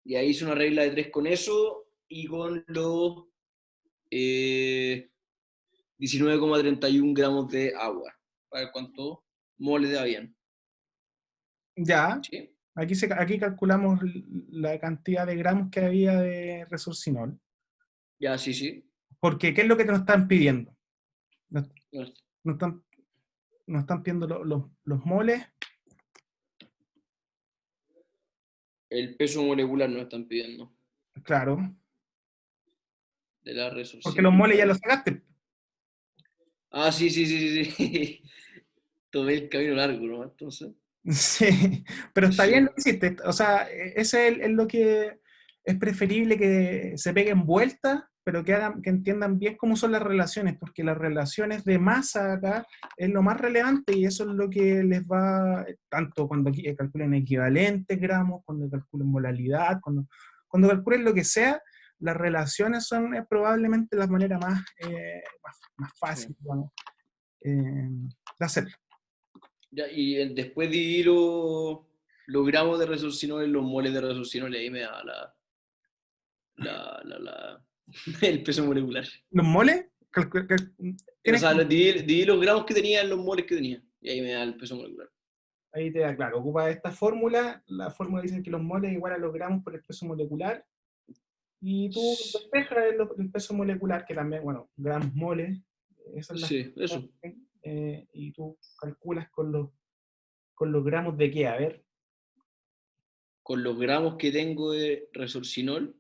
J: Y ahí hice una regla de 3 con eso y con los 19,31 gramos de agua. Para ver cuántos moles de habían.
A: Ya.
J: ¿Sí?
A: Aquí calculamos la cantidad de gramos que había de resorcinol.
J: Ya, sí, sí.
A: Porque, ¿qué es lo que nos están pidiendo? Nos están pidiendo los moles.
J: El peso molecular nos están pidiendo.
A: Claro.
J: De la resorcina.
A: Porque los moles ya los sacaste.
J: Ah, sí. Tomé el camino largo, ¿no? Entonces.
A: Sí, pero está bien lo que hiciste. O sea, ese es lo que es preferible, que se peguen vueltas, pero que entiendan bien cómo son las relaciones, porque las relaciones de masa acá es lo más relevante y eso es lo que les va, tanto cuando calculen equivalentes gramos, cuando calculen molalidad, cuando calculen lo que sea, las relaciones son probablemente la manera más fácil, digamos, de hacerlo.
J: Ya, y después dividir los gramos de resorcinol en los moles de resorcinol, y ahí me da el peso molecular.
A: ¿Los moles?
J: O sea, dividir los gramos que tenía en los moles que tenía, y ahí me da el peso molecular.
A: Ahí te da claro, ocupa esta fórmula, la fórmula dice que los moles es igual a los gramos por el peso molecular, y tú despejas el peso molecular, que también, bueno, gramos moles, esa es la
J: eso.
A: Y tú calculas con los gramos de qué, a ver.
J: Con los gramos que tengo de resorcinol,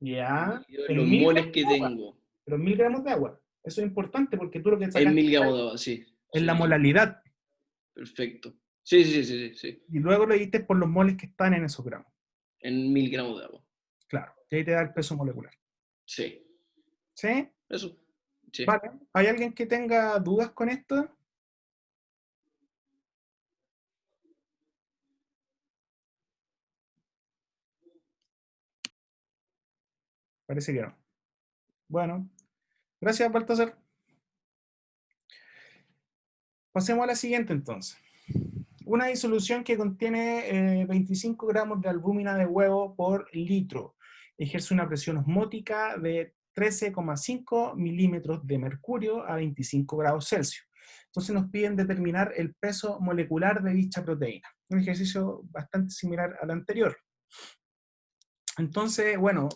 A: ya,
J: los moles que tengo.
A: Pero 1000 gramos de agua, eso es importante porque tú lo que
J: sacaste es 1000 gramos de agua, sí.
A: Es la molalidad.
J: Perfecto. Sí.
A: Y luego lo diste por los moles que están en esos gramos.
J: en 1000 gramos de agua.
A: Claro, y ahí te da el peso molecular.
J: Sí,
A: ¿Sí?
J: eso. Sí.
A: Vale. ¿Hay alguien que tenga dudas con esto? Parece que no. Bueno, gracias, Baltasar. Pasemos a la siguiente entonces. Una disolución que contiene 25 gramos de albúmina de huevo por litro. Ejerce una presión osmótica de 13,5 milímetros de mercurio a 25 grados Celsius. Entonces nos piden determinar el peso molecular de dicha proteína. Un ejercicio bastante similar al anterior. Entonces, bueno,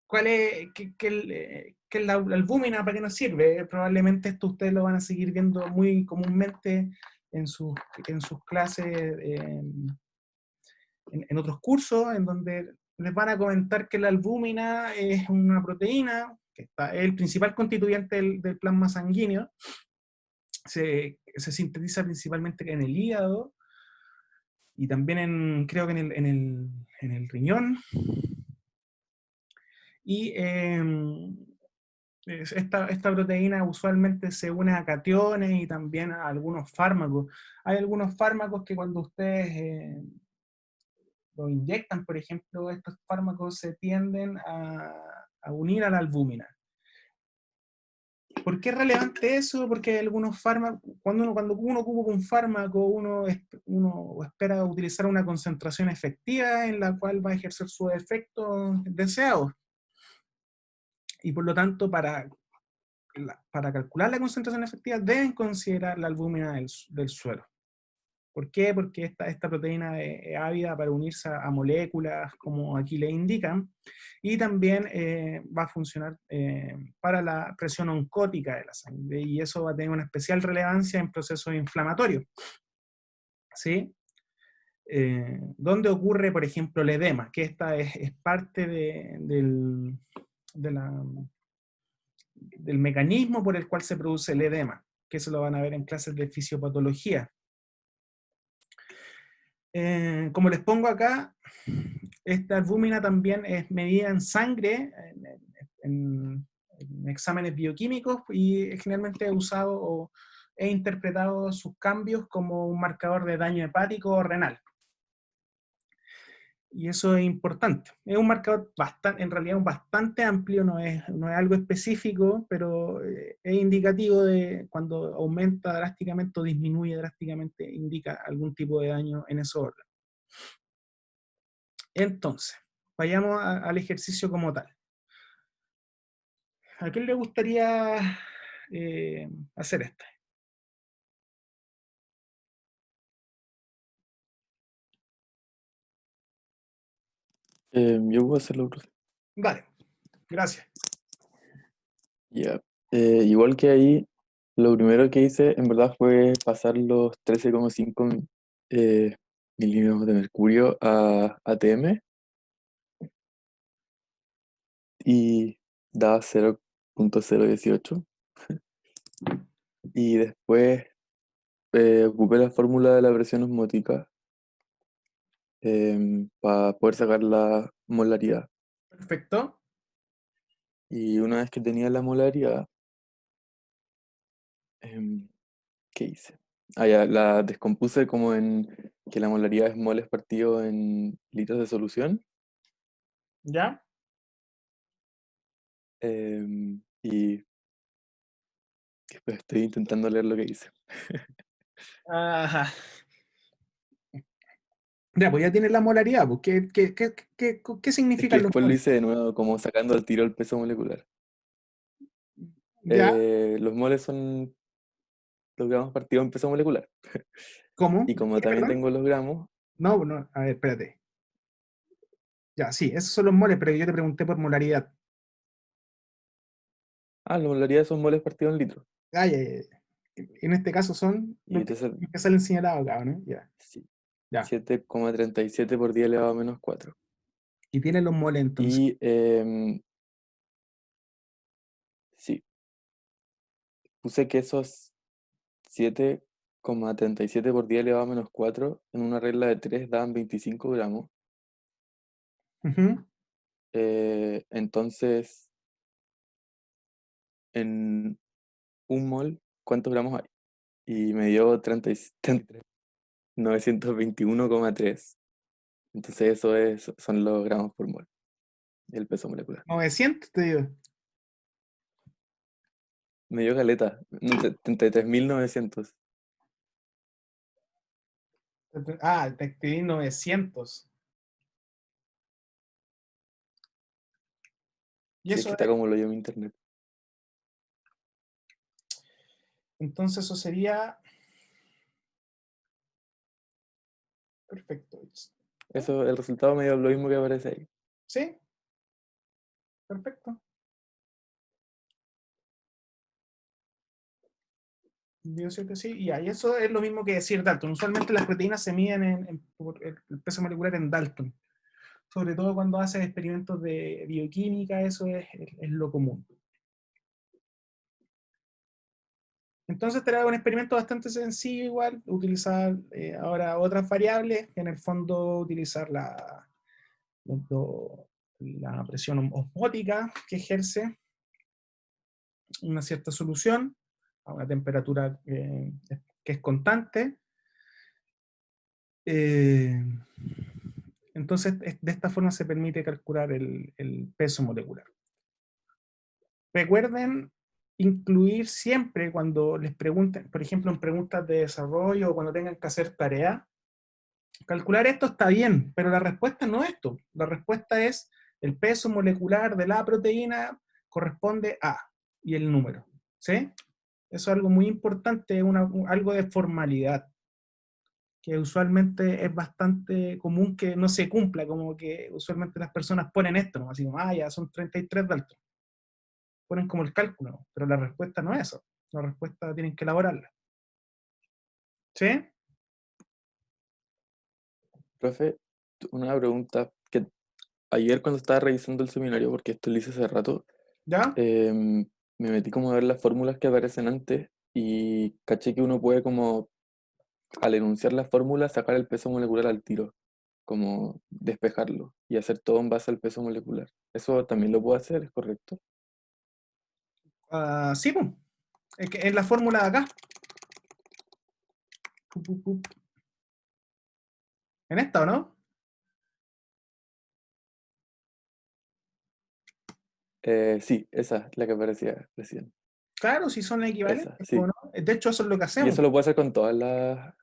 A: ¿qué es la albúmina? ¿Para qué nos sirve? Probablemente esto ustedes lo van a seguir viendo muy comúnmente en sus clases, en otros cursos, en donde les van a comentar que la albúmina es una proteína, que es el principal constituyente del plasma sanguíneo, se sintetiza principalmente en el hígado, y también creo que en el riñón. Y esta proteína usualmente se une a cationes y también a algunos fármacos. Hay algunos fármacos que cuando ustedes los inyectan, por ejemplo, estos fármacos se tienden a unir a la albúmina. ¿Por qué es relevante eso? Porque hay algunos fármacos, cuando uno ocupa un fármaco, uno espera utilizar una concentración efectiva en la cual va a ejercer sus efectos deseados. Y por lo tanto, para calcular la concentración efectiva deben considerar la albúmina del suelo. ¿Por qué? Porque esta proteína es ávida para unirse a moléculas, como aquí le indican, y también va a funcionar para la presión oncótica de la sangre, y eso va a tener una especial relevancia en procesos inflamatorios. ¿Sí? ¿Dónde ocurre, por ejemplo, el edema? Que esta es parte del mecanismo por el cual se produce el edema, que eso lo van a ver en clases de fisiopatología. Como les pongo acá, esta albúmina también es medida en sangre, en exámenes bioquímicos, y generalmente he usado o he interpretado sus cambios como un marcador de daño hepático o renal. Y eso es importante. Es un marcador en realidad bastante amplio, no es algo específico, pero es indicativo de cuando aumenta drásticamente o disminuye drásticamente, indica algún tipo de daño en esos órganos. Entonces, vayamos al ejercicio como tal. ¿A quién le gustaría hacer esto?
H: Yo voy a hacerlo, profe.
A: Vale, gracias.
H: Ya. Igual que ahí, lo primero que hice en verdad fue pasar los 13,5 milímetros de mercurio a ATM y da 0,018. Y después ocupé la fórmula de la presión osmótica para poder sacar la molaridad.
A: Perfecto.
H: Y una vez que tenía la molaridad, ¿qué hice? Ya, la descompuse como en que la molaridad es moles partido en litros de solución.
A: ¿Ya?
H: Y después estoy intentando leer lo que hice.
A: Ajá. Ya, pues ya tienes la molaridad. Pues, ¿qué
H: Es
A: significan
H: que
A: los
H: después lo
A: moles?
H: hice de nuevo, como sacando al tiro el peso molecular.
A: ¿Ya?
H: Los moles son los gramos partidos en peso molecular.
A: ¿Cómo?
H: Y como
A: ¿Qué,
H: también
A: perdón?
H: tengo los gramos,
A: No, a ver, espérate. Ya, sí, esos son los moles, pero yo te pregunté por molaridad.
H: la molaridad son moles partidos en litros.
A: Ah, ya. En este caso son
H: Y
A: los
H: entonces,
A: que salen señalados acá, ¿no? Ya.
H: sí,
A: Ya.
H: 7,37 por 10 elevado a menos 4.
A: Y tienen los moles entonces.
H: Y sí, puse que esos 7,37 por 10 elevado a menos 4 en una regla de 3 daban 25 gramos.
A: Ujú.
H: Entonces, en un mol, ¿cuántos gramos hay? Y me dio 921,3. Entonces son los gramos por mol, el peso molecular.
A: 900, te digo.
H: Me dio caleta, no, 73.900.
A: Te escribí 900. Y
H: Sí, es
A: eso
H: que está
A: es,
H: como lo dio mi internet.
A: entonces eso sería... Perfecto.
H: Eso, el resultado me dio lo mismo que aparece ahí.
A: ¿Sí? Perfecto. Dióxido que sí, y ahí eso es lo mismo que decir Dalton. Usualmente las proteínas se miden por el peso molecular en Dalton. Sobre todo cuando haces experimentos de bioquímica, eso es lo común. Entonces te hago un experimento bastante sencillo igual, utilizar ahora otras variables, en el fondo utilizar la presión osmótica que ejerce una cierta solución a una temperatura que es constante. Entonces, de esta forma se permite calcular el peso molecular. Recuerden incluir siempre cuando les pregunten, por ejemplo, en preguntas de desarrollo o cuando tengan que hacer tarea, calcular esto está bien, pero la respuesta no es esto. La respuesta es el peso molecular de la proteína corresponde a, y el número. ¿Sí? Eso es algo muy importante, algo de formalidad, que usualmente es bastante común que no se cumpla, como que usualmente las personas ponen esto, ¿no? Así como, ya son 33 Dalton. Ponen como el cálculo, ¿no? Pero la respuesta no es eso. La respuesta tienen que elaborarla. ¿Sí?
H: Profe, una pregunta que ayer cuando estaba revisando el seminario, porque esto lo hice hace rato,
A: ¿Ya?
H: me metí como a ver las fórmulas que aparecen antes y caché que uno puede como al enunciar la fórmula sacar el peso molecular al tiro, como despejarlo y hacer todo en base al peso molecular. ¿Eso también lo puedo hacer? ¿Es correcto?
A: Sí, pues. Es que en la fórmula de acá. ¿En esta o no?
H: Sí, esa es la que aparecía recién.
A: Claro, si son
H: Esa,
A: equivalentes,
H: sí.
A: ¿o no? De hecho, eso es lo que
H: Y
A: hacemos.
H: eso lo puedo hacer con todas las...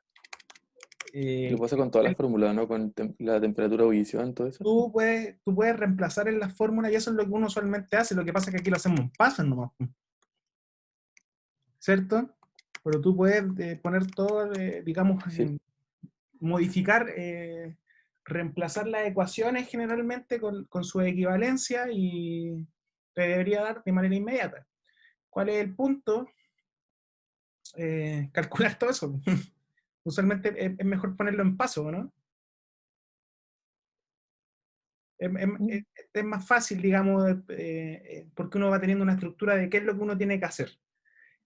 H: Lo puedo hacer con todas las
A: El-
H: fórmulas, ¿no? Con la temperatura de ebullición, todo eso.
A: tú puedes reemplazar en las fórmulas y eso es lo que uno usualmente hace. Lo que pasa es que aquí lo hacemos en pasos nomás, ¿cierto? Pero tú puedes poner todo, digamos,
H: Sí.
A: modificar, reemplazar las ecuaciones generalmente con su equivalencia y te debería dar de manera inmediata. ¿Cuál es el punto? Calcular todo eso. Usualmente es mejor ponerlo en paso, ¿no? Es más fácil, digamos, porque uno va teniendo una estructura de qué es lo que uno tiene que hacer.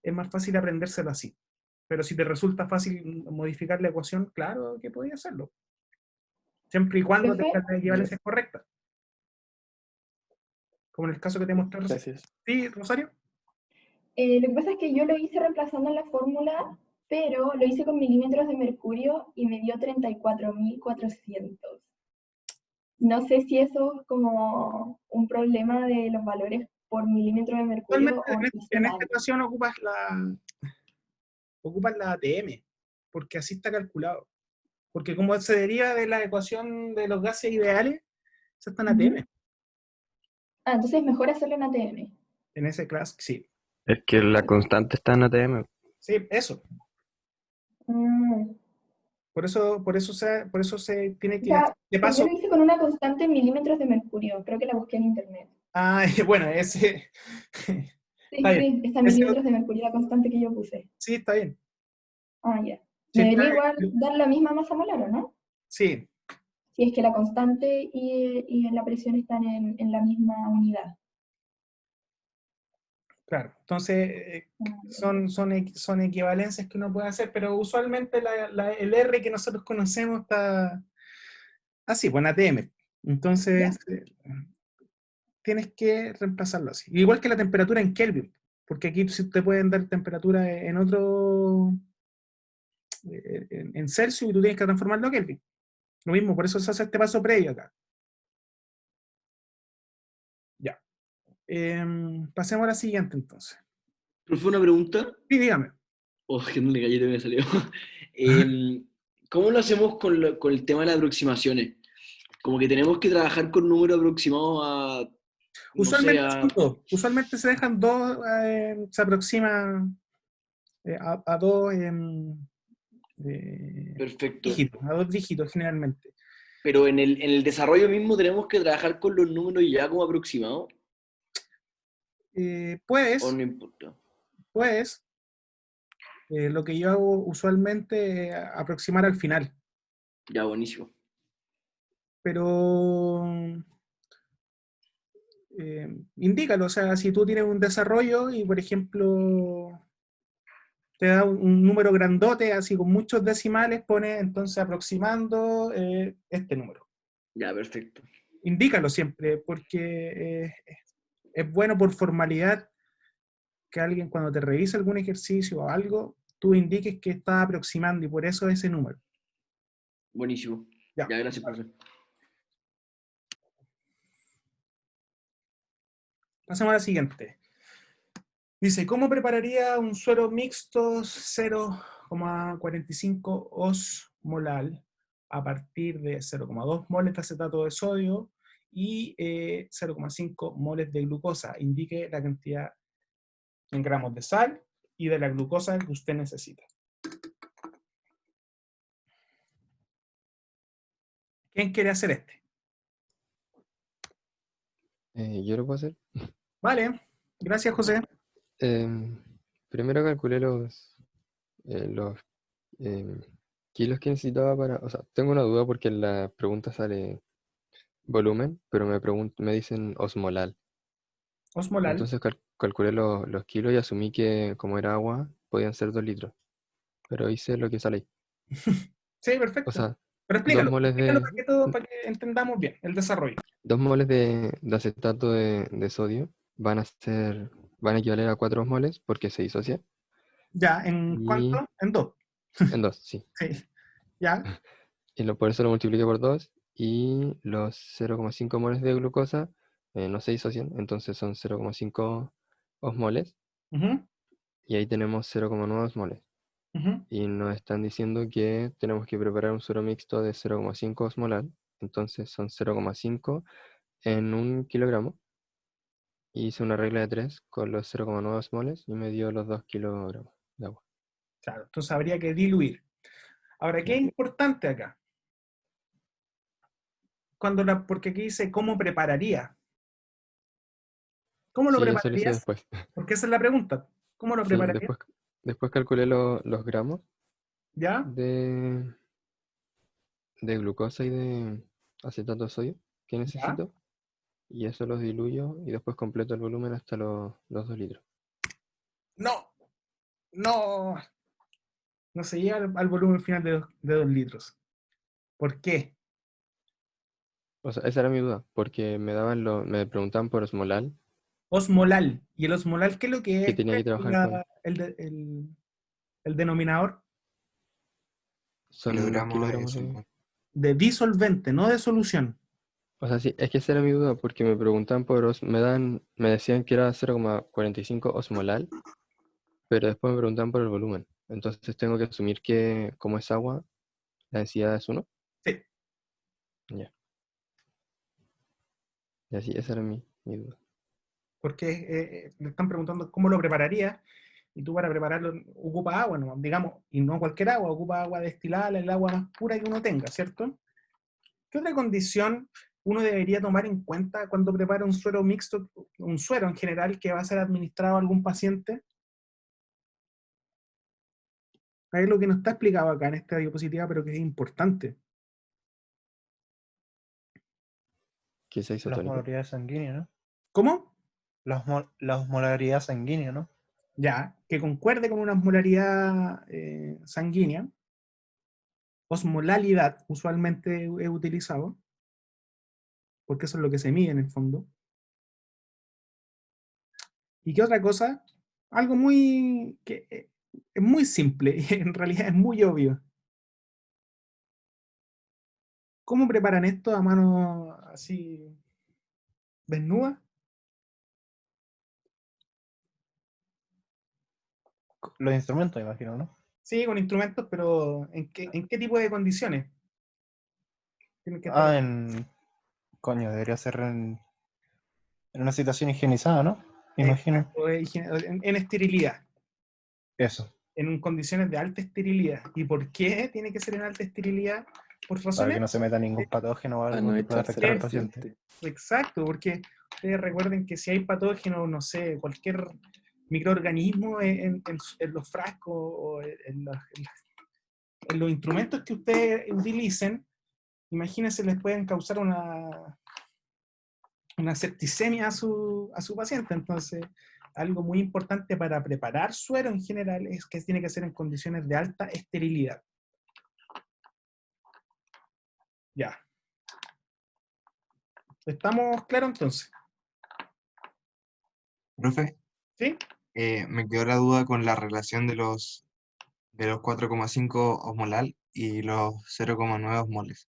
A: Es más fácil aprendérselo así. Pero si te resulta fácil modificar la ecuación, claro que podías hacerlo. Siempre y cuando
G: Profe,
A: tengas la
H: Ya,
A: equivalencia correcta. Como en el caso que te mostré recién.
H: gracias.
A: ¿Sí, Rosario?
G: lo que pasa es que yo lo hice reemplazando la fórmula, pero lo hice con milímetros de mercurio y me dio 34.400. No sé si eso es como un problema de los valores por milímetro de mercurio
A: Actualmente
G: o si hice
A: en esta
G: mal.
A: ecuación ocupas la ATM, porque así está calculado. Porque como se deriva de la ecuación de los gases ideales, eso está en ATM.
G: Ujú. Ah, entonces es mejor hacerlo en ATM.
A: En ese class, sí.
L: Es que la constante está en ATM.
A: Sí, eso.
G: Mm.
A: Por eso se tiene
G: O
A: que hacer.
G: sea,
A: De
G: pero yo
A: paso,
G: lo hice con una constante en milímetros de mercurio. Creo que la busqué en internet.
A: bueno, ese. Está
G: Sí,
A: bien.
G: sí, está en milímetros de mercurio la constante que yo puse.
A: Sí, está bien.
G: Ah, ya.
A: Sí,
G: Me debería igual dar la misma masa molar, ¿o no?
A: sí,
G: Si es que la constante y la presión están en la misma unidad.
A: claro. Entonces, son equivalencias que uno puede hacer, pero usualmente el R que nosotros conocemos está así, pues en ATM. Entonces, tienes que reemplazarlo así. Igual que la temperatura en Kelvin, porque aquí sí te pueden dar temperatura en otro, en Celsius, y tú tienes que transformarlo a Kelvin. Lo mismo, por eso se hace este paso previo acá. Ya. Pasemos a la siguiente entonces.
J: ¿Profe, una pregunta?
A: Sí, dígame.
J: Oh, que no le gallete me salió. ¿Cómo lo hacemos con el tema de las aproximaciones? Como que tenemos que trabajar con números aproximados a, no sé,
A: Usualmente son dos. Usualmente se dejan dos, se aproxima a dos
J: perfecto.
A: dígitos, a dos dígitos generalmente.
J: Pero en el desarrollo mismo tenemos que trabajar con los números ya como aproximados. ¿O no importa?
A: Puedes. Lo que yo hago usualmente es aproximar al final.
J: Ya, buenísimo.
A: Pero indícalo, o sea, si tú tienes un desarrollo y, por ejemplo, te da un número grandote, así con muchos decimales, pones entonces aproximando este número.
J: Ya, perfecto.
A: Indícalo siempre, porque es bueno por formalidad que alguien cuando te revise algún ejercicio o algo, tú indiques que estás aproximando y por eso ese número.
J: Buenísimo. Ya, gracias, profe.
A: Pasemos a la siguiente. Dice, ¿cómo prepararía un suero mixto 0,45 osmolal a partir de 0,2 moles de acetato de sodio y 0,5 moles de glucosa? Indique la cantidad en gramos de sal y de la glucosa que usted necesita. ¿Quién quiere hacer este?
L: ¿Yo lo puedo hacer?
A: Vale, gracias, José.
L: Primero calculé los kilos que necesitaba para... O sea, tengo una duda porque en la pregunta sale volumen, pero me dicen osmolal.
A: Osmolal.
L: Entonces calculé los kilos y asumí que como era agua, podían ser 2 litros. Pero hice lo que sale ahí.
A: Sí, perfecto.
L: O sea,
A: pero
L: 2
A: explícalo,
L: moles de...
A: para que entendamos bien el desarrollo.
L: 2 moles de acetato de sodio van a equivaler a 4 moles porque se disocia.
A: Ya, ¿en cuánto? En 2.
L: En 2, sí.
A: Sí. Ya.
L: Y por eso lo multipliqué por 2 y los 0,5 moles de glucosa no se disocian, entonces son 0,5 osmoles y ahí tenemos 0,9 osmoles. Y nos están diciendo que tenemos que preparar un suero mixto de 0,5 osmolar, entonces son 0,5 en 1 kilogramo. Y hice una regla de 3 con los 0,9 osmoles y me dio los 2 kilogramos de agua.
A: Claro, entonces habría que diluir. Ahora, ¿qué es importante acá? Porque aquí dice cómo prepararía. ¿Cómo lo
L: Sí, eso lo hice
A: prepararías?
L: después.
A: Porque esa es la pregunta. ¿Cómo lo
L: Sí,
A: prepararías?
L: después calculé los gramos
A: ¿Ya?
L: de glucosa y de acetato de sodio que necesito. Y eso los diluyo y después completo el volumen hasta los 2 litros.
A: No. No se llega al volumen final de 2 litros. ¿Por qué?
L: O sea, esa era mi duda, porque me preguntaban por osmolal,
A: Osmolal. ¿Y el osmolal qué es lo que
L: que
A: es?
L: tenía que trabajar con...
A: El denominador
L: Son unos
C: Kilogramos de
L: kilogramos de...
C: solvente.
A: de disolvente, no de solución.
L: O sea, sí, es que esa era mi duda, porque me preguntaban me decían que era 0,45 osmolal, pero después me preguntaban por el volumen. Entonces tengo que asumir que, como es agua, la densidad es 1.
A: Sí.
L: Ya. Y así, esa era mi duda.
A: Porque le están preguntando cómo lo prepararía, y tú para prepararlo ocupa agua, ¿no? Digamos, y no cualquier agua, ocupa agua destilada, el agua más pura que uno tenga, ¿cierto? ¿Qué otra condición uno debería tomar en cuenta cuando prepara un suero mixto, un suero en general que va a ser administrado a algún paciente? Es lo que no está explicado acá en esta diapositiva, pero que es importante.
L: ¿Qué es
M: La
L: isotónico?
M: osmolaridad sanguínea, ¿no?
A: ¿Cómo?
M: La osmolaridad sanguínea, ¿no?
A: Ya, que concuerde con una osmolaridad sanguínea. Osmolalidad, usualmente he utilizado. porque eso es lo que se mide en el fondo. ¿Y qué otra cosa? Algo que es muy simple y en realidad es muy obvio. ¿Cómo preparan esto a mano así desnuda?
M: Los instrumentos, imagino, ¿no?
A: Sí, con instrumentos, pero ¿en qué tipo de condiciones? Tienen que estar
M: Coño, debería ser en una situación higienizada, ¿no? Imagino.
A: en esterilidad,
M: Eso,
A: en condiciones de alta esterilidad. ¿Y por qué tiene que ser en alta esterilidad? Por
M: para
A: razones.
M: que no se meta ningún patógeno o
H: A
M: algo
H: no
M: que pueda
H: echarse
M: afectar
H: al
M: al paciente.
H: paciente.
A: Exacto, porque ustedes recuerden que si hay patógenos, no sé, cualquier microorganismo en los frascos o en los instrumentos que ustedes utilicen, imagínense, les pueden causar una septicemia a su paciente. Entonces, algo muy importante para preparar suero en general es que tiene que ser en condiciones de alta esterilidad. Ya. ¿Estamos claros entonces?
C: Profe,
A: ¿Sí?
C: me quedó la duda con la relación de los 4,5 osmolal y los 0,9 osmoles.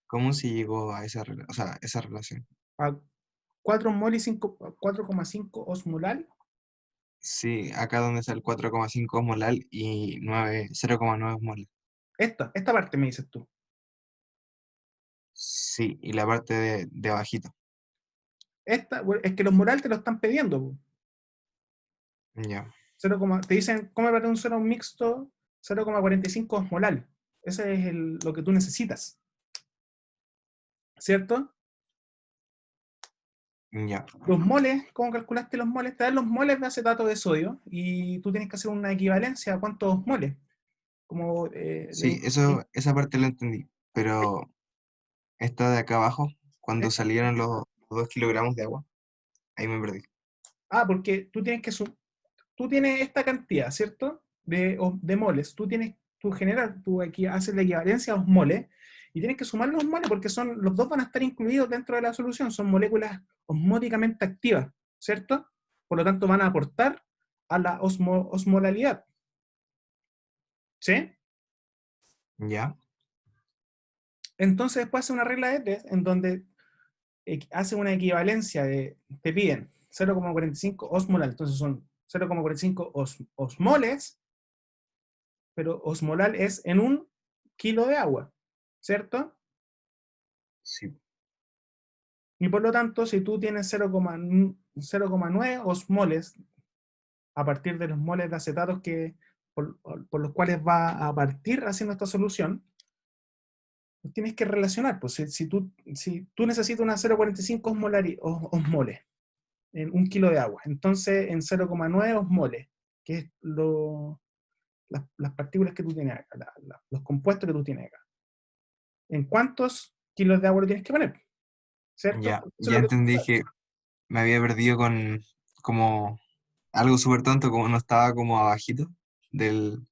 C: ¿Cómo se llegó a esa relación?
A: A 4,5 osmolal.
C: Sí, acá donde está el 4,5 osmolal y 0,9 osmoles.
A: Esta parte me dices tú.
C: Sí, y la parte de abajito.
A: Bueno, es que los moral te lo están pidiendo. Po.
C: Ya.
A: Te dicen, ¿cómo para un suero mixto 0,45 osmolal? Ese es lo que tú necesitas. ¿Cierto?
C: Ya.
A: Los moles, ¿cómo calculaste los moles? Te dan los moles de acetato de sodio y tú tienes que hacer una equivalencia a cuántos moles. Como,
C: Sí, esa parte la entendí, pero esta de acá abajo, cuando salieron los 2 kilogramos de agua, ahí me perdí.
A: Porque tú tienes esta cantidad, ¿cierto? De moles. Tú aquí haces la equivalencia a los moles y tienes que sumar los moles porque los dos van a estar incluidos dentro de la solución. Son moléculas osmóticamente activas, ¿cierto? Por lo tanto, van a aportar a la osmolalidad. ¿Sí?
C: Ya.
A: Entonces después hace una regla de tres en donde hace una equivalencia te piden 0,45 osmolar, entonces son 0,45 osmoles, pero osmolar es en 1 kilo de agua, ¿cierto?
C: Sí.
A: Y por lo tanto, si tú tienes 0,9 osmoles a partir de los moles de acetatos por los cuales va a partir haciendo esta solución, pues tienes que relacionar. Pues si tú necesitas una 0,45 osmoles en 1 kilo de agua, entonces en 0,9 osmoles, que es las partículas que tú tienes acá, los compuestos que tú tienes acá. ¿En cuántos kilos de agua lo tienes que poner? ¿Cierto?
C: Ya,
A: Eso es
C: ya
A: lo que tú
C: entendí
A: sabes.
C: que me había perdido con como algo súper tonto, como no estaba como abajito del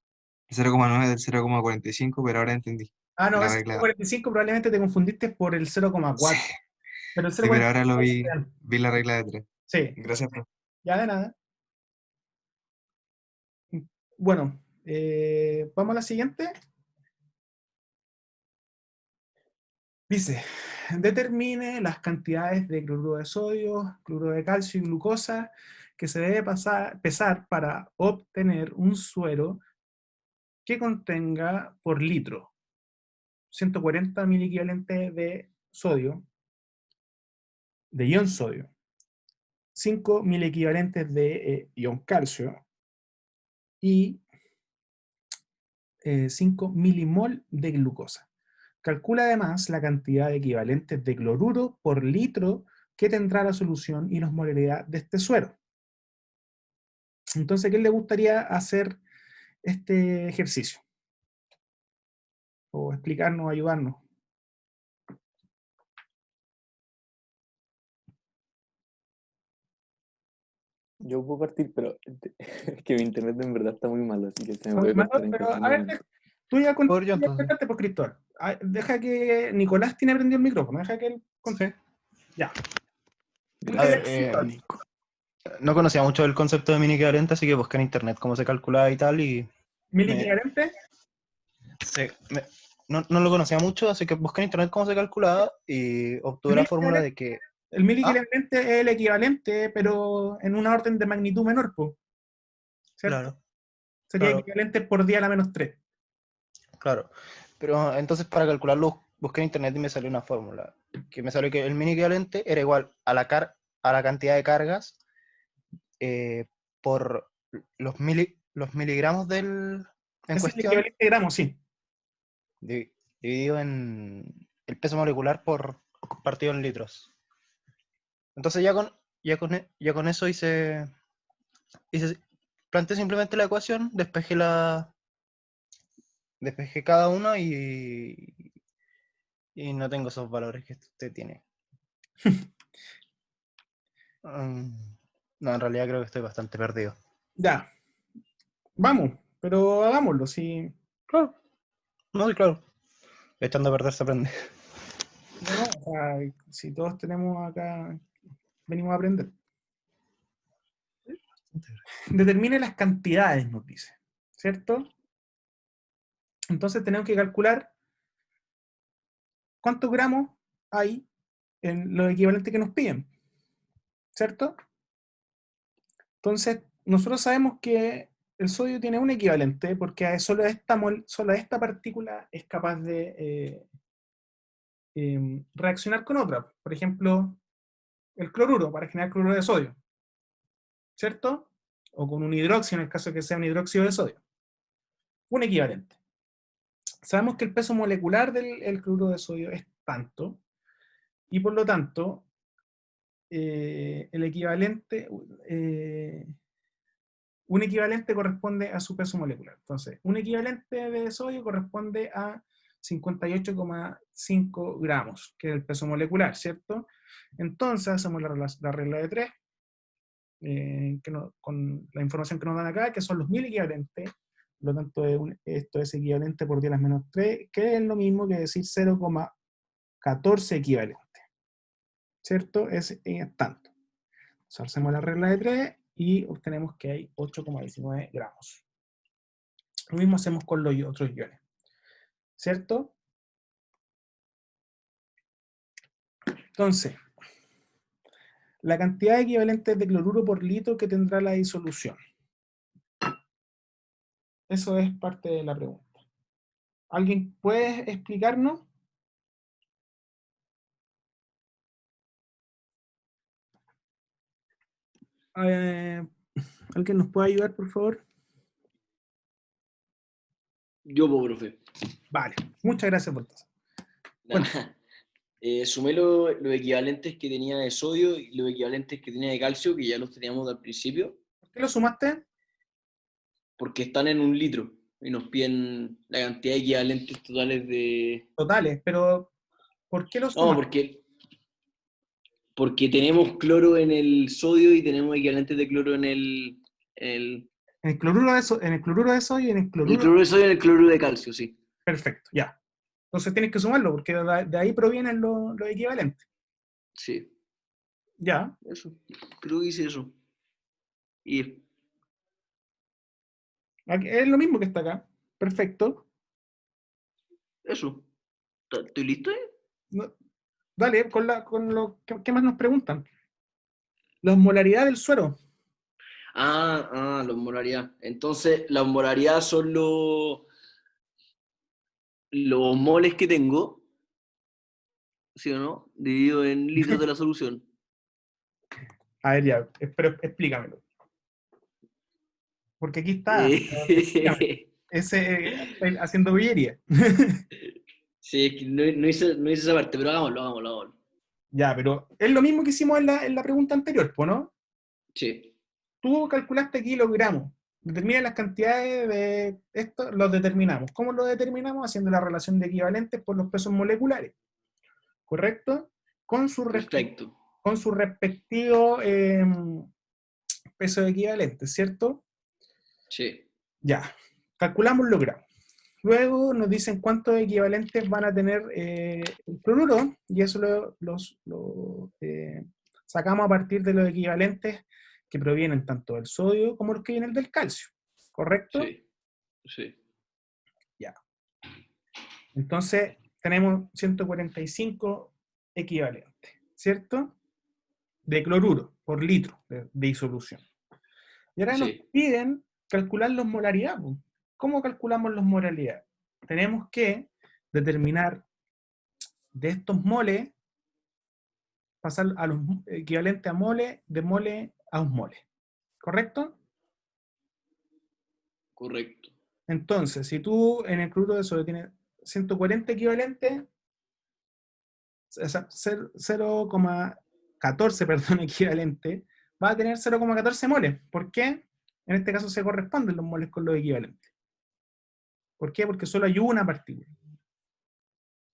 C: 0,9 del 0,45, pero ahora entendí
A: No,
C: la
A: ese
C: regla.
A: 45 probablemente te confundiste por el
C: Sí,
A: 0,4. Pero el
C: sí, pero ahora
A: 0,45
C: lo
A: es
C: vi,
A: real.
C: vi la regla de 3.
A: Sí,
C: Gracias, profe.
A: ya de nada. Bueno, vamos a la siguiente. Dice, determine las cantidades de cloruro de sodio, cloruro de calcio y glucosa que se debe pesar para obtener un suero que contenga por litro 140 miliequivalentes de sodio, de ion sodio, 5 miliequivalentes de ion calcio y 5 milimol de glucosa. Calcula además la cantidad de equivalentes de cloruro por litro que tendrá la solución y la osmolaridad de este suero. Entonces, ¿a quién le gustaría hacer este ejercicio? O explicarnos, ayudarnos.
H: Yo puedo partir, pero es que mi internet en verdad está muy malo, así que se me
A: Muy
H: puede
A: malo,
H: cortar en
A: pero
H: cualquier
A: a ver,
H: momento.
A: Tú ya
M: Por yo, entonces.
A: contaste, pues, Cristóbal. Deja que Nicolás tiene prendido el micrófono, deja que él conte. Ya.
M: A ver, no conocía mucho el concepto de mini equivalente, así que busqué en internet cómo se calculaba y tal, y
A: ¿Mini equivalente?
M: no lo conocía mucho, así que busqué en internet cómo se calculaba y obtuve la fórmula de que...
A: El mini equivalente es el equivalente, pero en una orden de magnitud menor, pues. ¿Cierto?
M: Claro.
A: Sería
M: Claro.
A: equivalente por día a la menos 3.
M: Claro. Pero entonces para calcularlo busqué en internet y me salió una fórmula. Que me salió que el mini equivalente era igual a la cantidad de cargas por los miligramos en
A: Es el
M: cuestión.
A: equivalente de gramos, sí.
M: Dividido en el peso molecular partido en litros. Entonces ya con eso planteé simplemente la ecuación, despejé cada uno y no tengo esos valores que usted tiene. No, en realidad creo que estoy bastante perdido.
A: Ya. Vamos, pero hagámoslo, sí.
M: Claro. No, sí, claro. Echando a perder se aprende.
A: No, o sea, si todos tenemos acá, venimos a aprender. Determine las cantidades, nos dice, ¿cierto? Entonces tenemos que calcular cuántos gramos hay en los equivalentes que nos piden, ¿cierto? Entonces, nosotros sabemos que el sodio tiene un equivalente porque solo esta partícula es capaz de reaccionar con otra. Por ejemplo, el cloruro, para generar cloruro de sodio, ¿cierto? O con un hidróxido, en el caso de que sea un hidróxido de sodio. Un equivalente. Sabemos que el peso molecular del cloruro de sodio es tanto, y por lo tanto, el equivalente, un equivalente corresponde a su peso molecular. Entonces, un equivalente de sodio corresponde a 58,5 gramos, que es el peso molecular, ¿cierto? Entonces, hacemos la regla de 3, con la información que nos dan acá, que son los 1000 equivalentes. Por lo tanto, esto es equivalente por 10 a la menos 3, que es lo mismo que decir 0,14 equivalente. ¿Cierto? Es tanto. Entonces, hacemos la regla de 3 y obtenemos que hay 8,19 gramos. Lo mismo hacemos con los otros iones. ¿Cierto? Entonces, la cantidad de equivalentes de cloruro por litro que tendrá la disolución. Eso es parte de la pregunta. ¿Alguien puede explicarnos? ¿Alguien nos puede ayudar, por favor?
J: Yo, profe.
A: Vale, muchas gracias por eso.
J: Bueno. Sumé los equivalentes que tenía de sodio y los equivalentes que tenía de calcio, que ya los teníamos al principio.
A: ¿Por qué los sumaste?
J: Porque están en 1 litro y nos piden la cantidad de equivalentes totales de...
A: Totales, pero ¿por qué los sumaste?
J: No, porque tenemos cloro en el sodio y tenemos equivalentes de cloro en el...
A: En el cloruro de sodio y en el cloruro...
J: El cloruro de sodio y en el cloruro de calcio, sí.
A: Perfecto, ya. Entonces tienes que sumarlo, porque de ahí provienen los equivalentes.
J: Sí.
A: Ya.
J: Eso. Creo que hice eso. Y...
A: Es lo mismo que está acá. Perfecto.
J: Eso. ¿Estoy listo?
A: No, dale, ¿qué más nos preguntan? La osmolaridad del suero.
J: La osmolaridad. Entonces, la osmolaridad son los moles que tengo, ¿sí o no? Dividido en litros de la solución.
A: A ver, ya, pero explícamelo. Porque aquí está. Haciendo billería.
J: Sí, es que no hice esa parte, pero hagámoslo.
A: Ya, pero es lo mismo que hicimos en la pregunta anterior, ¿no?
J: Sí.
A: Tú calculaste kilogramos. Determina las cantidades de esto, los determinamos. ¿Cómo lo determinamos? Haciendo la relación de equivalentes por los pesos moleculares. ¿Correcto? Con su respectivo peso equivalente, ¿cierto?
J: Sí.
A: Ya. Calculamos los gramos. Luego nos dicen cuántos equivalentes van a tener el cloruro, y eso sacamos a partir de los equivalentes que provienen tanto del sodio como los que vienen del calcio. ¿Correcto?
J: Sí, sí.
A: Ya. Entonces, tenemos 145 equivalentes, ¿cierto? De cloruro por litro de disolución. Y ahora nos piden calcular los molaridad. ¿Cómo calculamos los molaridad? Tenemos que determinar de estos moles, pasar a los equivalentes a mole, de mole a osmole. ¿Correcto?
J: Correcto.
A: Entonces, si tú en el cloruro de sodio tienes 140 equivalentes, 0,14, perdón, equivalente, va a tener 0,14 moles. ¿Por qué? En este caso se corresponden los moles con los equivalentes. ¿Por qué? Porque solo hay una partícula.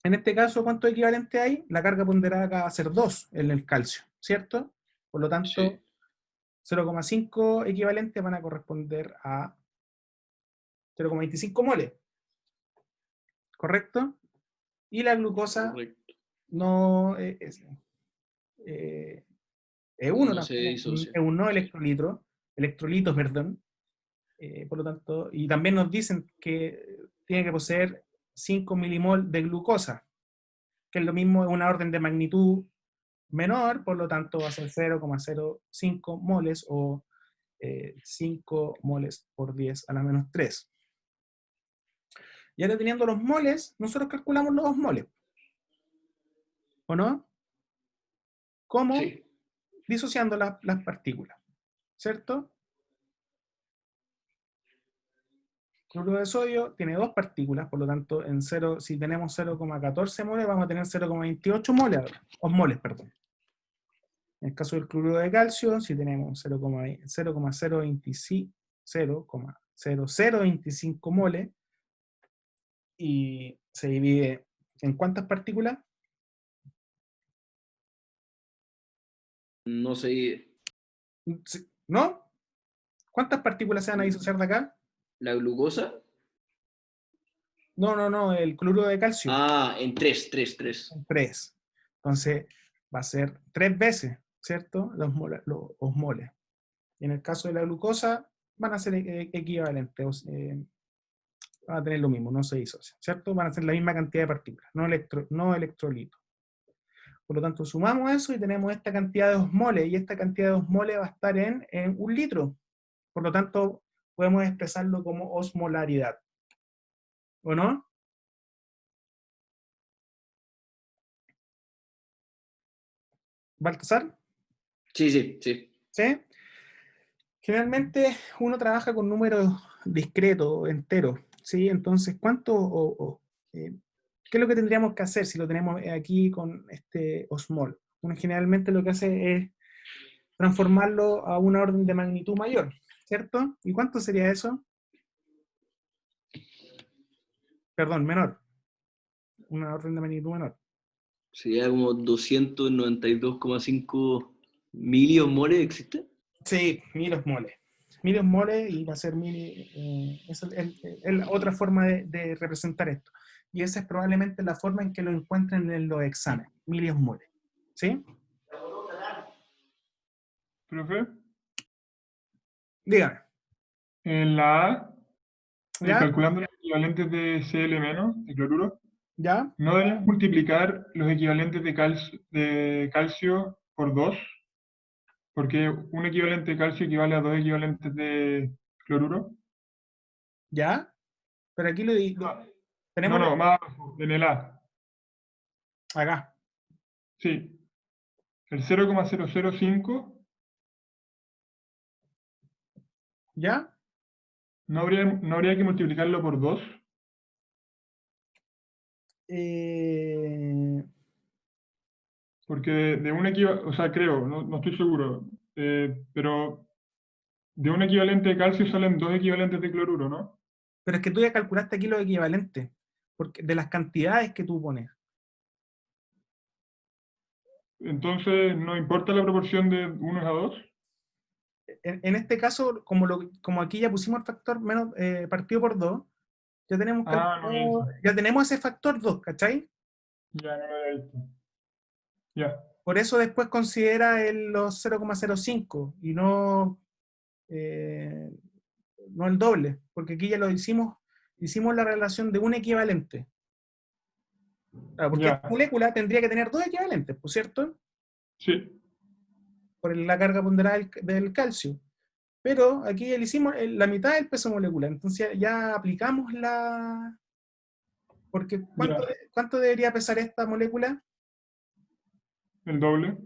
A: En este caso, ¿cuántos equivalentes hay? La carga ponderada acá va a ser 2 en el calcio, ¿cierto? Por lo tanto, 0,5 equivalentes van a corresponder a 0,25 moles. ¿Correcto? Y la glucosa no es uno
J: No se
A: también,
J: disocia.
A: es un no electrolito, perdón. Por lo tanto, y también nos dicen que tiene que poseer 5 milimol de glucosa, que es lo mismo, es una orden de magnitud menor, por lo tanto va a ser 0,05 moles o 5 moles por 10 a la menos 3. Y ahora teniendo los moles, nosotros calculamos los osmoles. ¿O no? ¿Cómo?
J: Sí.
A: Disociando las partículas, ¿cierto? Cloruro de sodio tiene dos partículas, por lo tanto, si tenemos 0,14 moles, vamos a tener 0,28 moles, osmoles, perdón. En el caso del cloruro de calcio, si tenemos 0,0025 moles, y se divide ¿en cuántas partículas?
J: No sé.
A: ¿No? ¿Cuántas partículas se van a disociar de acá?
J: ¿La glucosa?
A: No, el cloruro de calcio.
J: Ah, en 3.
A: En 3. Entonces, va a ser 3 veces, ¿cierto? Los osmoles. Y en el caso de la glucosa, van a ser equivalentes. Van a tener lo mismo, no se disocian, ¿cierto? Van a ser la misma cantidad de partículas, no electrolitos. Por lo tanto, sumamos eso y tenemos esta cantidad de osmoles, y esta cantidad de osmoles va a estar en 1 litro. Por lo tanto, podemos expresarlo como osmolaridad. ¿O no? ¿Baltasar?
J: Sí.
A: ¿Sí? Generalmente uno trabaja con números discretos, enteros, ¿sí? Entonces, ¿qué es lo que tendríamos que hacer si lo tenemos aquí con este osmol? Uno generalmente lo que hace es transformarlo a una orden de magnitud mayor, ¿cierto? ¿Y cuánto sería eso? Perdón, menor. Una orden de magnitud menor.
J: Sería como 292,5 miliosmoles, ¿existe?
A: Sí, 1000 osmoles. 1000 osmoles, y va a ser esa es otra forma de representar esto. Y esa es probablemente la forma en que lo encuentren en los exámenes. 1000 osmoles. ¿Sí?
N: ¿Profe?
A: Dígame.
N: En la A,
A: ¿Ya?
N: calculando los equivalentes de Cl- de cloruro,
A: ¿Ya?
N: ¿no deberíamos multiplicar los equivalentes de calcio por 2? Porque un equivalente de calcio equivale a 2 equivalentes de cloruro.
A: ¿Ya? Pero aquí tenemos...
N: No, más abajo, en el A.
A: Acá.
N: Sí. El 0,005.
A: ¿Ya?
N: ¿No habría que multiplicarlo por 2? Porque de un equivalente, o sea, creo, no estoy seguro, pero de un equivalente de calcio salen 2 equivalentes de cloruro, ¿no?
A: Pero es que tú ya calculaste aquí los equivalentes, porque de las cantidades que tú pones.
N: Entonces, ¿no importa la proporción de 1 a 2?
A: En este caso, como aquí ya pusimos el factor menos partido por 2, Ya tenemos,
N: Ah, no lo hice.
A: ya tenemos ese factor 2, ¿cachai?
N: Ya no lo había visto. Ya.
A: Por eso después considera los 0,05 y no, no el doble, porque aquí ya lo hicimos la relación de un equivalente. Claro, porque
N: Ya.
A: esta molécula tendría que tener 2 equivalentes, ¿por cierto?
N: Sí.
A: Por la carga ponderada del calcio. Pero aquí ya le hicimos la mitad del peso molecular, entonces ya aplicamos la... Porque ¿cuánto debería pesar esta molécula?
N: El doble.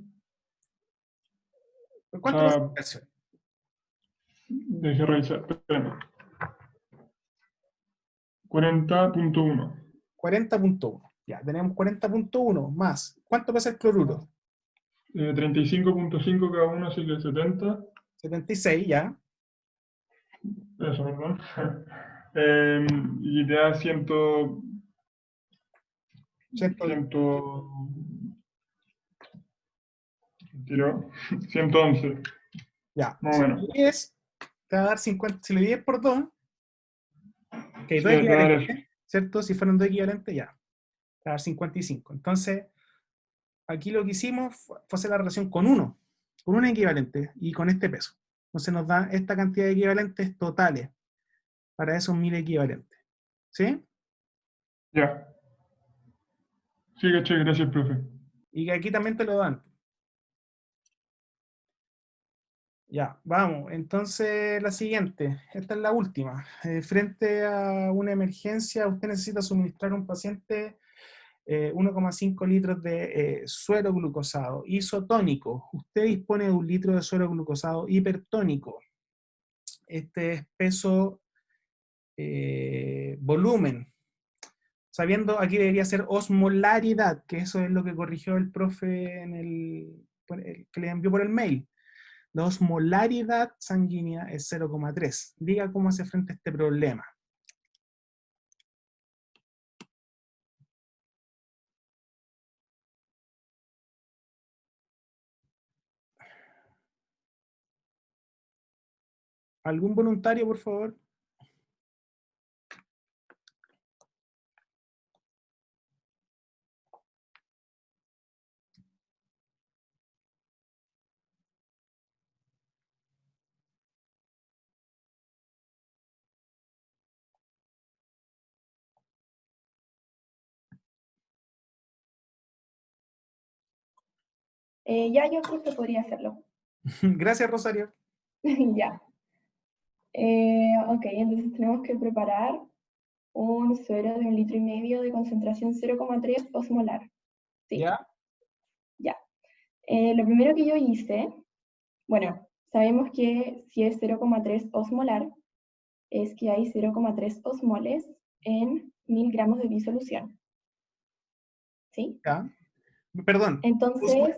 A: ¿Cuánto pesa el calcio?
N: Deje revisar. Espérame. 40.1.
A: 40.1. Ya, tenemos 40.1 más. ¿Cuánto pesa el cloruro?
N: 35.5 cada uno, así que 70.
A: 76, ya.
N: Eso, perdón. Y te da 100... Tiró 111.
A: Ya.
N: Más o menos.
A: Te va a dar 50. Si lo divides por 2, que hay
N: Sí,
A: 2
N: te va a dar
A: equivalentes, ¿cierto? Si fueron 2 equivalentes, ya. Te va a dar 55. Entonces, aquí lo que hicimos fue hacer la relación con un equivalente y con este peso. Entonces nos da esta cantidad de equivalentes totales para esos 1000 equivalentes. ¿Sí?
N: Ya. Sí, caché, gracias, profe.
A: Y que aquí también te lo dan. Ya, vamos. Entonces, la siguiente. Esta es la última. Frente a una emergencia, usted necesita suministrar a un paciente 1,5 litros de suero glucosado isotónico. Usted dispone de 1 litro de suero glucosado hipertónico. Este es peso, volumen. Sabiendo, aquí debería ser osmolaridad, que eso es lo que corrigió el profe que le envió por el mail. La osmolaridad sanguínea es 0,3. Diga cómo hace frente a este problema. ¿Algún voluntario, por favor?
G: Ya yo creo que podría hacerlo.
A: Gracias, Rosario.
G: Ya. Ok, entonces tenemos que preparar un suero de 1,5 litros de concentración 0,3 osmolar. ¿Sí?
A: ¿Ya?
G: Ya. Lo primero que yo hice, bueno, sabemos que si es 0,3 osmolar, es que hay 0,3 osmoles en 1000 gramos de disolución. ¿Sí?
A: Ya. Perdón.
G: Entonces,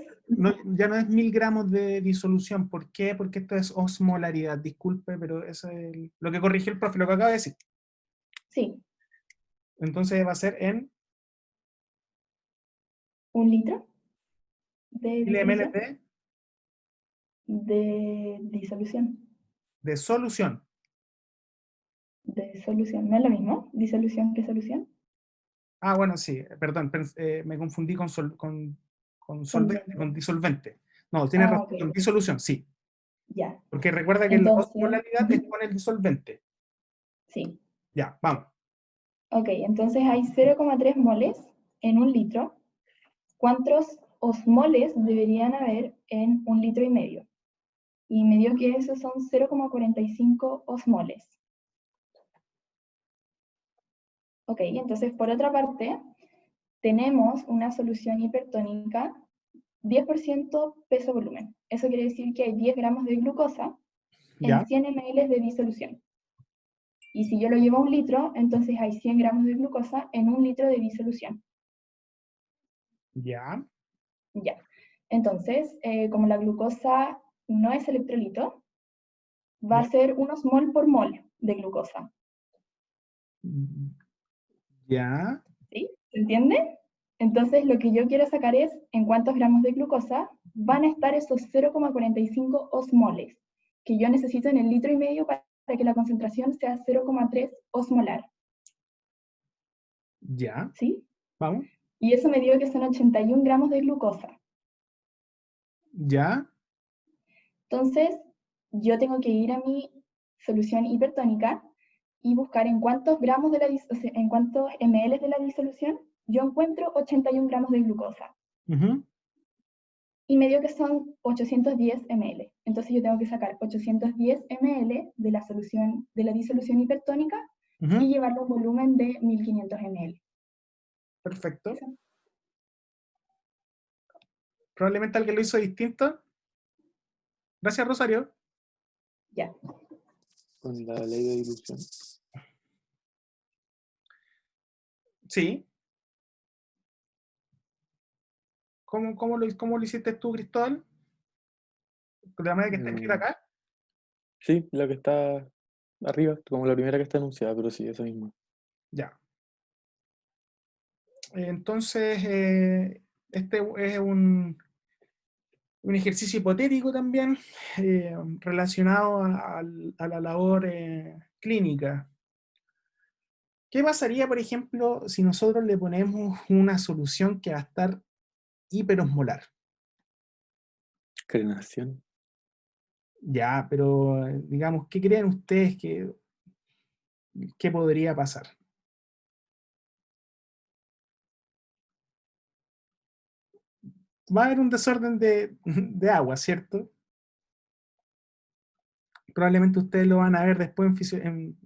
A: Ya no es 1000 gramos de disolución. ¿Por qué? Porque esto es osmolaridad. Disculpe, pero eso es lo que corrigió el profe, lo que acaba de decir.
G: sí,
A: Entonces va a ser en
G: 1 litro de
A: 1000 ml
G: de disolución.
A: de solución.
G: De solución, ¿no es lo mismo? ¿Disolución que solución?
A: Ah, bueno, sí, perdón, me confundí con solvente, con disolvente. No, tienes razón,
G: ok.
A: con disolución, sí.
G: Ya.
A: Porque recuerda que la osmolaridad es con el disolvente.
G: Sí.
A: Ya, vamos.
G: Ok, entonces hay 0,3 moles en 1 litro. ¿Cuántos osmoles deberían haber en 1,5 litros? Y me dio que esos son 0,45 osmoles. Ok, entonces por otra parte, tenemos una solución hipertónica 10% peso volumen. Eso quiere decir que hay 10 gramos de glucosa en 100 ml de disolución. Y si yo lo llevo a 1 litro, entonces hay 100 gramos de glucosa en 1 litro de disolución.
A: Ya.
G: Ya. Entonces, como la glucosa no es electrolito, va a ser 1 mol por mol de glucosa.
A: Ya.
G: ¿Sí? ¿Se entiende? Entonces, lo que yo quiero sacar es en cuántos gramos de glucosa van a estar esos 0,45 osmoles que yo necesito en el 1,5 litros para que la concentración sea 0,3 osmolar.
A: Ya,
G: ¿sí?
A: vamos.
G: Y eso me dio que son 81 gramos de glucosa.
A: Ya,
G: Entonces, yo tengo que ir a mi solución hipertónica y buscar en cuántos gramos o sea, en cuántos ml de la disolución yo encuentro 81 gramos de glucosa.
A: ujú,
G: Y me dio que son 810 ml. Entonces yo tengo que sacar 810 ml de la solución, de la disolución hipertónica
A: ujú,
G: y llevarlo a un volumen de 1500 ml.
A: perfecto. Probablemente alguien lo hizo distinto. Gracias, Rosario.
G: Ya.
H: Con la ley de dilución.
A: Sí. ¿Cómo lo hiciste tú, Cristóbal? ¿De la manera que está escrita acá?
H: Sí, la que está arriba, como la primera que está anunciada, pero sí, esa misma.
A: Ya. Entonces, este es un ejercicio hipotético también relacionado a la labor clínica. ¿Qué pasaría, por ejemplo, si nosotros le ponemos una solución que va a estar hiperosmolar?
H: Crenación.
A: Ya, pero digamos, ¿qué creen ustedes que podría pasar? Va a haber un desorden de agua, ¿cierto? Probablemente ustedes lo van a ver después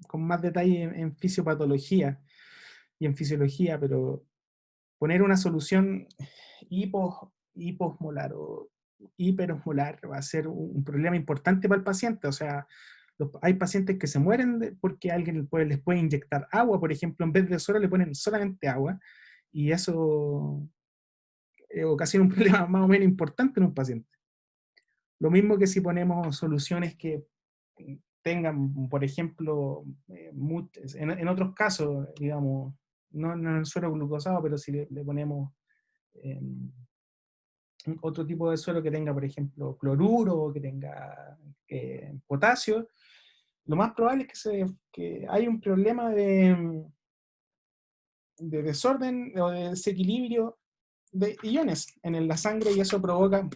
A: con más detalle en fisiopatología y en fisiología, pero poner una solución hiposmolar o hiperosmolar va a ser un problema importante para el paciente. O sea, hay pacientes que se mueren porque alguien les puede inyectar agua, por ejemplo, en vez de solo le ponen solamente agua, y eso ocasiona un problema más o menos importante en un paciente. Lo mismo que si ponemos soluciones que tengan, por ejemplo, en otros casos, digamos, no en el suero glucosado, pero si le ponemos eh, otro tipo de suero que tenga, por ejemplo, cloruro, que tenga potasio, lo más probable es que hay un problema de desorden o de desequilibrio de iones en la sangre, y eso provoca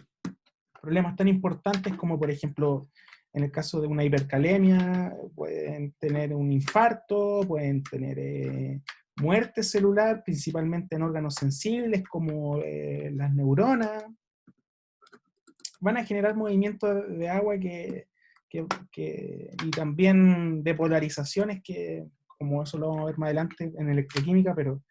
A: problemas tan importantes como, por ejemplo, en el caso de una hipercalemia, pueden tener un infarto, pueden tener muerte celular, principalmente en órganos sensibles como las neuronas. Van a generar movimientos de agua y también de polarizaciones que, como eso lo vamos a ver más adelante en electroquímica, pero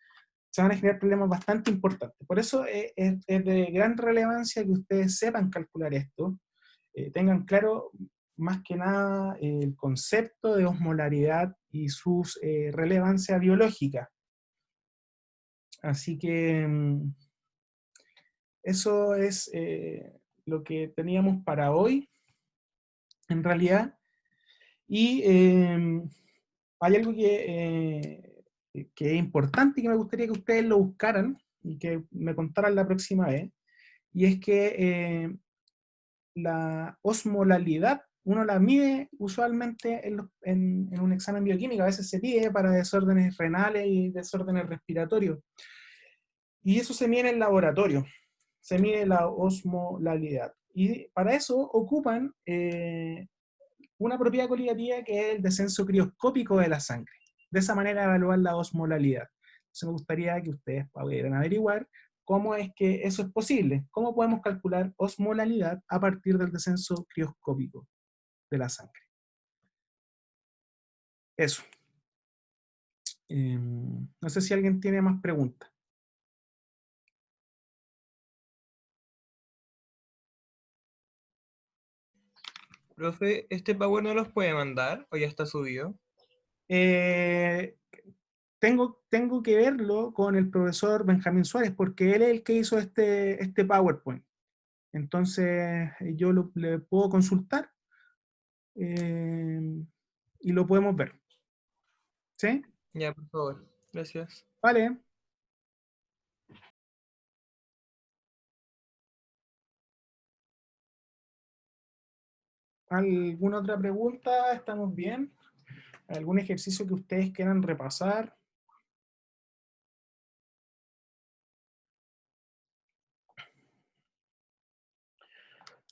A: se van a generar problemas bastante importantes. Por eso es de gran relevancia que ustedes sepan calcular esto, tengan claro más que nada el concepto de osmolaridad y su relevancia biológica. Así que eso es lo que teníamos para hoy, en realidad. Y hay algo que es importante y que me gustaría que ustedes lo buscaran y que me contaran la próxima vez, y es que la osmolalidad uno la mide usualmente en un examen bioquímico, a veces se pide para desórdenes renales y desórdenes respiratorios, y eso se mide en el laboratorio, se mide la osmolalidad, y para eso ocupan una propiedad cualitativa que es el descenso crioscópico de la sangre. De esa manera evaluar la osmolalidad. Entonces me gustaría que ustedes pudieran averiguar cómo es que eso es posible, cómo podemos calcular osmolalidad a partir del descenso crioscópico de la sangre. Eso. No sé si alguien tiene más preguntas.
E: Profe, ¿este Power no los puede mandar o ya está subido?
A: Tengo que verlo con el profesor Benjamín Suárez, porque él es el que hizo este PowerPoint. Entonces, yo le puedo consultar y lo podemos ver. ¿Sí?
E: Ya, por favor. Gracias.
A: Vale. ¿Alguna otra pregunta? ¿Estamos bien? ¿Algún ejercicio que ustedes quieran repasar?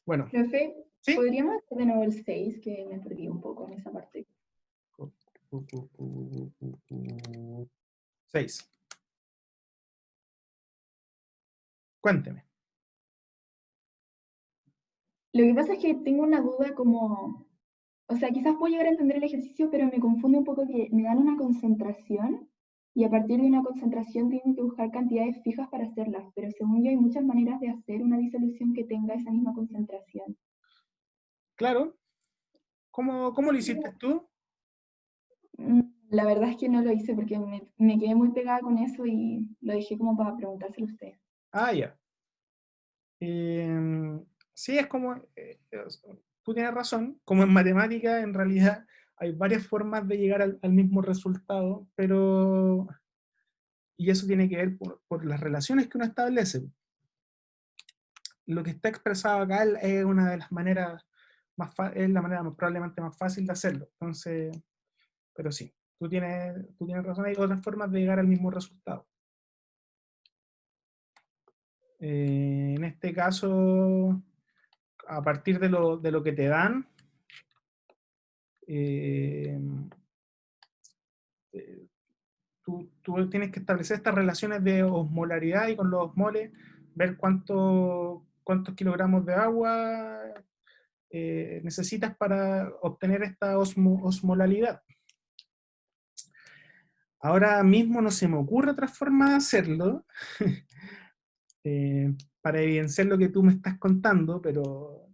A: Bueno,
G: Profe,
A: ¿sí?
G: ¿podríamos hacer de nuevo el 6? Que me perdí un poco en esa parte.
A: 6. Cuénteme.
G: Lo que pasa es que tengo una duda como, o sea, quizás puedo llegar a entender el ejercicio, pero me confunde un poco que me dan una concentración y a partir de una concentración tienen que buscar cantidades fijas para hacerlas, pero según yo hay muchas maneras de hacer una disolución que tenga esa misma concentración.
A: Claro. ¿Cómo lo hiciste tú?
G: La verdad es que no lo hice porque me quedé muy pegada con eso y lo dejé como para preguntárselo a usted.
A: Ah, ya. Sí, es como, tú tienes razón, como en matemática, en realidad hay varias formas de llegar al mismo resultado, pero, y eso tiene que ver por las relaciones que uno establece. Lo que está expresado acá es una de las maneras es la manera probablemente más fácil de hacerlo. Entonces, pero sí, tú tienes razón, hay otras formas de llegar al mismo resultado. En este caso, a partir de lo que te dan, tú tienes que establecer estas relaciones de osmolaridad y con los osmoles ver cuántos kilogramos de agua necesitas para obtener esta osmolalidad. Ahora mismo no se me ocurre otra forma de hacerlo para evidenciar lo que tú me estás contando, pero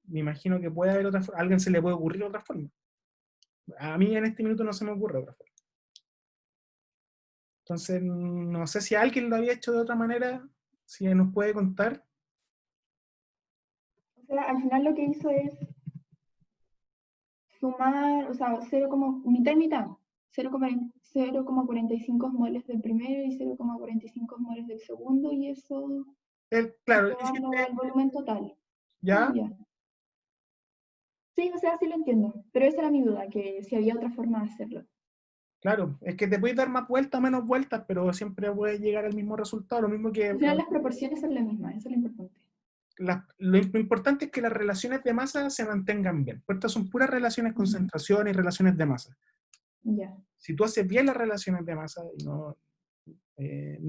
A: me imagino que puede haber otra forma. A alguien se le puede ocurrir otra forma. A mí en este minuto no se me ocurre otra forma. Entonces, no sé si alguien lo había hecho de otra manera, si nos puede contar.
G: O sea, al final lo que hizo es sumar, o sea, mitad y mitad. 0,45 moles del primero y 0,45 moles del segundo, y eso
A: Claro,
G: llevando al volumen total.
A: ¿ya?
G: Ah, ya. Sí, o sea, sí lo entiendo, pero esa era mi duda, que si había otra forma de hacerlo.
A: Claro, es que te puedes dar más vueltas o menos vueltas, pero siempre puedes llegar al mismo resultado, lo mismo que...
G: Al final las proporciones son las mismas, eso es lo importante.
A: Lo importante es que las relaciones de masa se mantengan bien. Pues estas son puras relaciones concentración y relaciones de masa.
G: Ya.
A: Si tú haces bien las relaciones de masa, no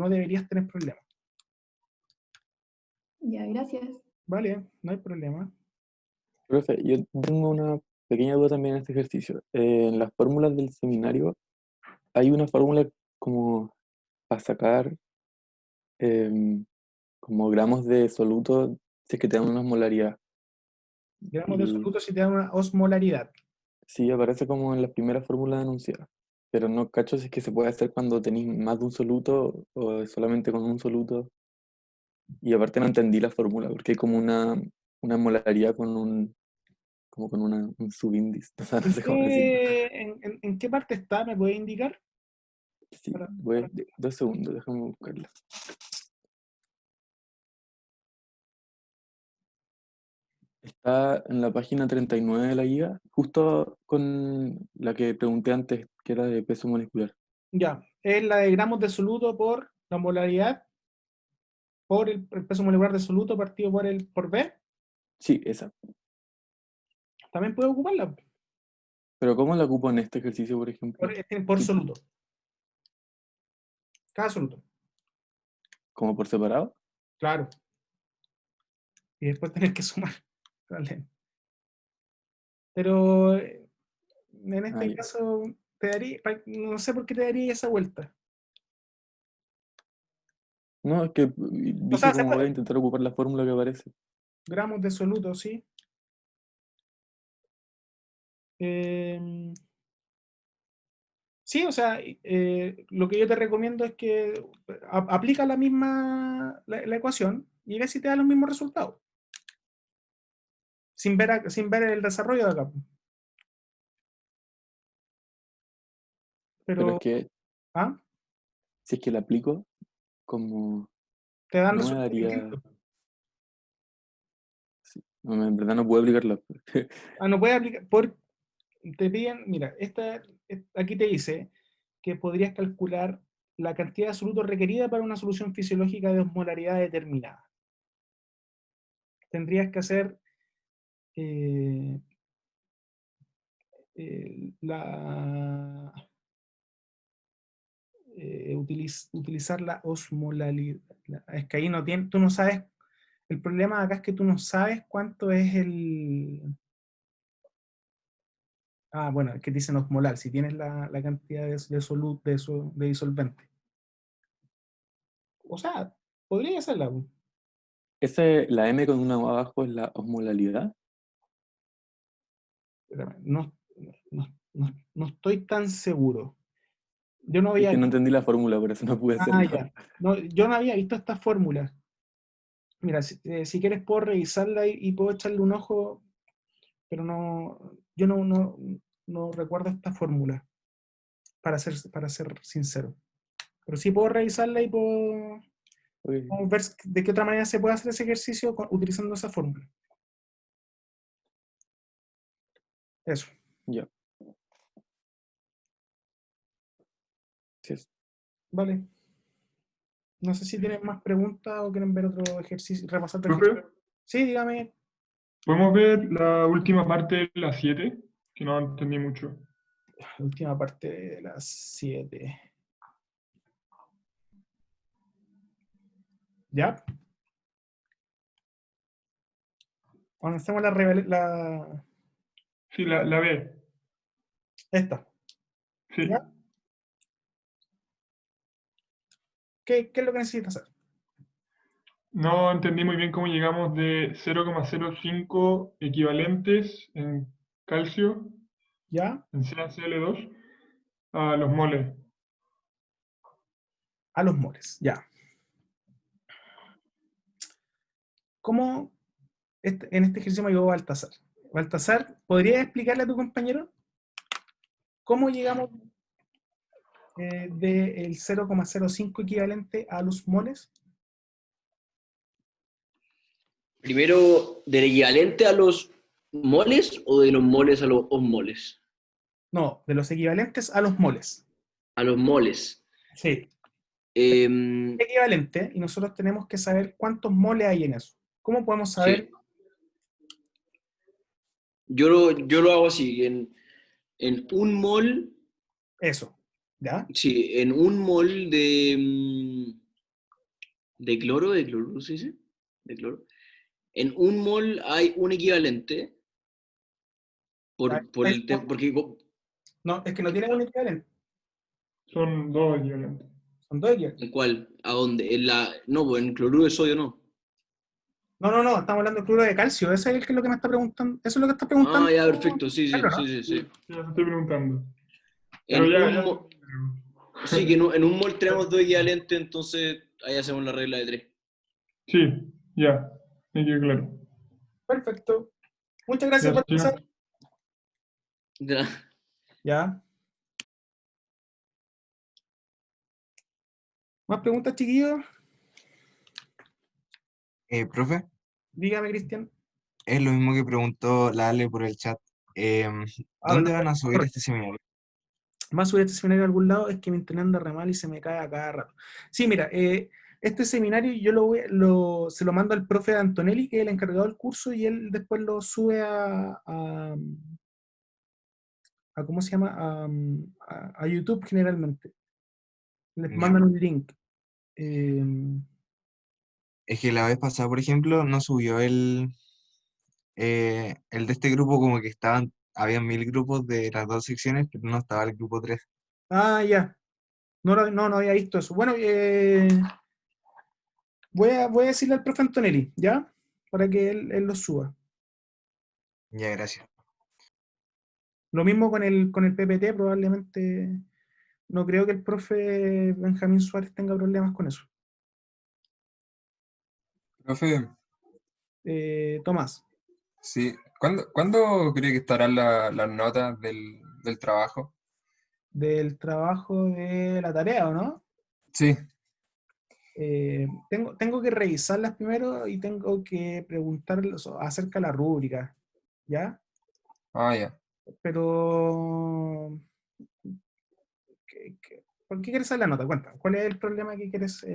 A: deberías tener problemas.
G: Ya, gracias.
A: Vale, no hay problema.
H: Profe, yo tengo una pequeña duda también en este ejercicio. En las fórmulas del seminario, hay una fórmula como para sacar como gramos de soluto si es que te dan una osmolaridad.
A: Gramos de soluto si te dan una osmolaridad.
H: Sí, aparece como en la primera fórmula anunciada, pero no cacho si es que se puede hacer cuando tenéis más de un soluto o solamente con un soluto. Y aparte no entendí la fórmula, porque hay como una molaridad con un subíndice. O sea, no sé cómo decirlo.
A: ¿En qué parte está? ¿Me puede indicar?
H: Sí, 2 segundos, déjame buscarla. Está en la página 39 de la guía, justo con la que pregunté antes, que era de peso molecular.
A: Ya, es la de gramos de soluto por la molaridad, por el peso molecular de soluto partido por B.
H: Sí, esa.
A: También puede ocuparla.
H: Pero ¿cómo la ocupo en este ejercicio, por ejemplo?
A: Por
H: Sí,
A: soluto. Cada soluto.
H: ¿como por separado?
A: Claro. Y después tener que sumar. Vale. Pero en este caso, no sé por qué te daría esa vuelta.
H: No, es que
A: O
H: dije
A: sea,
H: como voy a intentar ocupar la fórmula que aparece.
A: gramos de soluto, sí. Sí, o sea, lo que yo te recomiendo es que aplica la misma la ecuación y ve si te da los mismos resultados. Sin ver el desarrollo de acá.
H: Pero es que
A: ¿ah?
H: si es que la aplico, como
A: Te dan
H: no me
A: resultados
H: daría...
A: distintos.
H: Sí, no, en verdad no puedo aplicarla.
A: No puedes aplicar. Te piden, mira, aquí te dice que podrías calcular la cantidad de soluto requerida para una solución fisiológica de osmolaridad determinada. Tendrías que hacer eh, la, utilizar la osmolalidad. Es que ahí no tiene, tú no sabes, el problema acá es que tú no sabes cuánto es el... Ah, bueno, es que dicen osmolar, si tienes la cantidad de disolvente. O sea, podría serla.
H: La M con una O abajo es la osmolalidad.
A: Espérame, no estoy tan seguro. Yo no
H: Es
A: había
H: que no
A: visto...
H: entendí la fórmula, por eso no pude
A: Ah,
H: hacerlo.
A: ya. No, yo no había visto esta fórmula. Mira, si quieres puedo revisarla y puedo echarle un ojo, pero yo no recuerdo esta fórmula, para ser sincero. Pero sí puedo revisarla y puedo ver de qué otra manera se puede hacer ese ejercicio utilizando esa fórmula. Eso.
H: Ya. Sí.
A: Vale. No sé si tienen más preguntas o quieren ver otro ejercicio, repasar otro
N: ¿Profe?
A: ejercicio. Sí, dígame.
N: ¿Podemos ver la última parte de las 7? Que no entendí mucho.
A: La última parte de las 7. ¿Ya? Cuando hacemos la...
N: Sí, la B.
A: Esta.
N: Sí.
A: ¿Ya? ¿Qué es lo que necesitas hacer?
N: No entendí muy bien cómo llegamos de 0,05 equivalentes en calcio,
A: ¿Ya?
N: en CaCl2, a los moles.
A: A los moles, ya. ¿Cómo en este ejercicio me ayudó Baltasar? Baltasar, ¿podrías explicarle a tu compañero cómo llegamos del 0,05 equivalente a los moles?
J: Primero, ¿del equivalente a los moles o de los moles a los osmoles?
A: No, de los equivalentes a los moles.
J: A los moles.
A: Sí.
J: Em,
A: Equivalente, y nosotros tenemos que saber cuántos moles hay en eso. ¿Cómo podemos saber?
J: yo lo hago así, en un mol,
A: Eso, ¿ya?
J: sí, en un mol de cloro, ¿se dice? De cloro. En un mol hay un equivalente porque
A: No, es que no tiene un equivalente.
N: Son 2 equivalentes.
A: Son 2 equivalentes.
J: ¿en cuál? ¿A dónde? No, pues en cloruro de sodio no.
A: No, estamos hablando de cloruro de calcio. Eso es lo que me está preguntando. Eso es lo que está preguntando.
J: Ah, ya, perfecto, sí.
N: Ya te estoy preguntando.
J: En
N: Pero ya,
J: un mol, sí, que en un mol tenemos 2 equivalentes, entonces ahí hacemos la regla de 3.
N: Sí, ya, me quedó claro.
A: Perfecto. Muchas gracias por pasar. Ya. ¿Más preguntas, chiquillos?
C: Profe,
A: Dígame, Cristian.
C: es lo mismo que preguntó la Ale por el chat. ¿Dónde van a subir este seminario?
A: ¿Más subir este seminario a algún lado? Es que mi internet anda re mal y se me cae a cada rato. Sí, mira, este seminario yo se lo mando al profe Antonelli, que es el encargado del curso, y él después lo sube a ¿cómo se llama? A YouTube generalmente. Les mandan un link.
C: Es que la vez pasada, por ejemplo, no subió el de este grupo, como que habían 1000 grupos de las 2 secciones, pero no estaba el grupo 3.
A: Ah, ya. No había visto eso. Bueno, voy a decirle al profe Antonelli, ¿ya? Para que él lo suba.
C: Ya, gracias.
A: Lo mismo con el PPT, probablemente. No creo que el profe Benjamín Suárez tenga problemas con eso.
I: Profe,
A: Tomás.
I: sí, ¿cuándo cree que estarán las notas del trabajo?
A: Del trabajo de la tarea, ¿o no?
I: Sí.
A: Tengo que revisarlas primero y tengo que preguntarles acerca de la rúbrica, ¿ya?
I: Ah, ya.
A: Pero... ¿por qué quieres saber la nota? Cuenta, ¿cuál es el problema que quieres?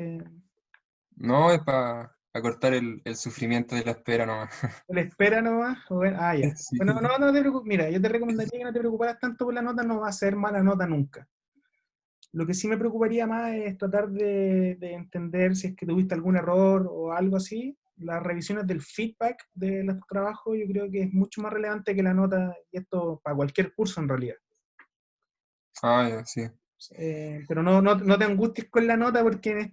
I: No, es para cortar el sufrimiento de la espera nomás.
A: ¿Le espera nomás? Ya.
I: Sí.
A: Bueno, no te preocupes. Mira, yo te recomendaría que no te preocuparas tanto por la nota, no va a ser mala nota nunca. Lo que sí me preocuparía más es tratar de entender si es que tuviste algún error o algo así. Las revisiones del feedback de los trabajos yo creo que es mucho más relevante que la nota, y esto para cualquier curso en realidad.
I: Ya, sí.
A: Pero no te angusties con la nota porque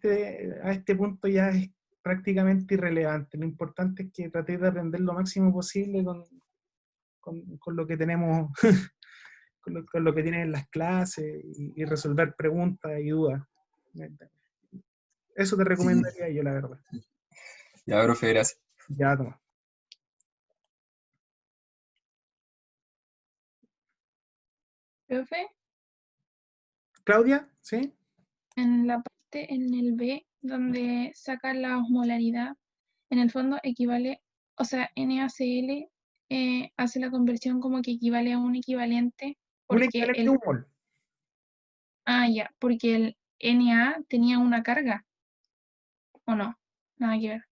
A: a este punto ya es prácticamente irrelevante. Lo importante es que trates de aprender lo máximo posible con lo que tenemos, con lo que tienen en las clases y resolver preguntas y dudas. Eso te
I: Sí.
A: recomendaría yo, la verdad.
I: Ya, profe, gracias.
A: Ya, toma.
O: Profe,
A: Claudia, ¿sí?
O: en la parte, en el B, donde saca la osmolaridad, en el fondo equivale, o sea, NaCl hace la conversión como que equivale a un equivalente,
A: Un
O: porque
A: equivalente a un mol.
O: ya, porque el Na tenía una carga, ¿o no? Nada que ver.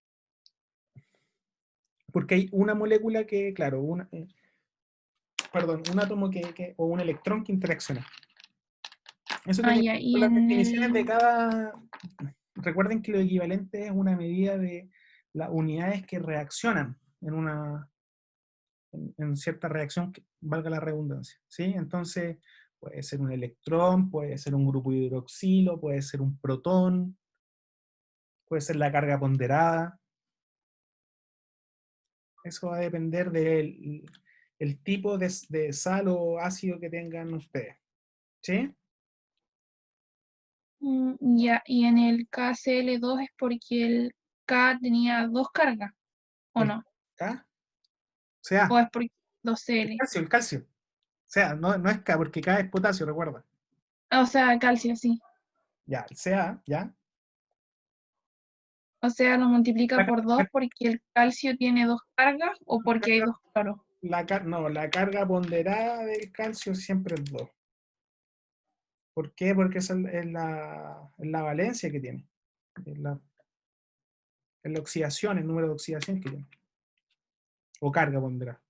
A: Porque hay una molécula que, claro, un átomo o un electrón que interacciona. Eso tiene
O: Ya,
A: que ver
O: y
A: con las
O: en
A: definiciones de
O: el...
A: cada... Recuerden que lo equivalente es una medida de las unidades que reaccionan en cierta reacción, que valga la redundancia, ¿sí? Entonces, puede ser un electrón, puede ser un grupo hidroxilo, puede ser un protón, puede ser la carga ponderada. Eso va a depender del el tipo de sal o ácido que tengan ustedes, ¿sí?
O: Ya, y en el KCl2 es porque el K tenía dos cargas, ¿o no?
A: ¿K? O sea,
O: ¿O es porque dos Cl?
A: el calcio. O sea, no es K, porque K es potasio, recuerda.
O: O sea, calcio, sí.
A: Ya, el Ca, ¿ya?
O: O sea, lo multiplica por 2 porque el calcio tiene dos cargas o porque hay dos cloros.
A: La carga ponderada del calcio siempre es 2. ¿Por qué? Porque es la valencia que tiene. Es la oxidación, el número de oxidación que tiene. O carga ponderada.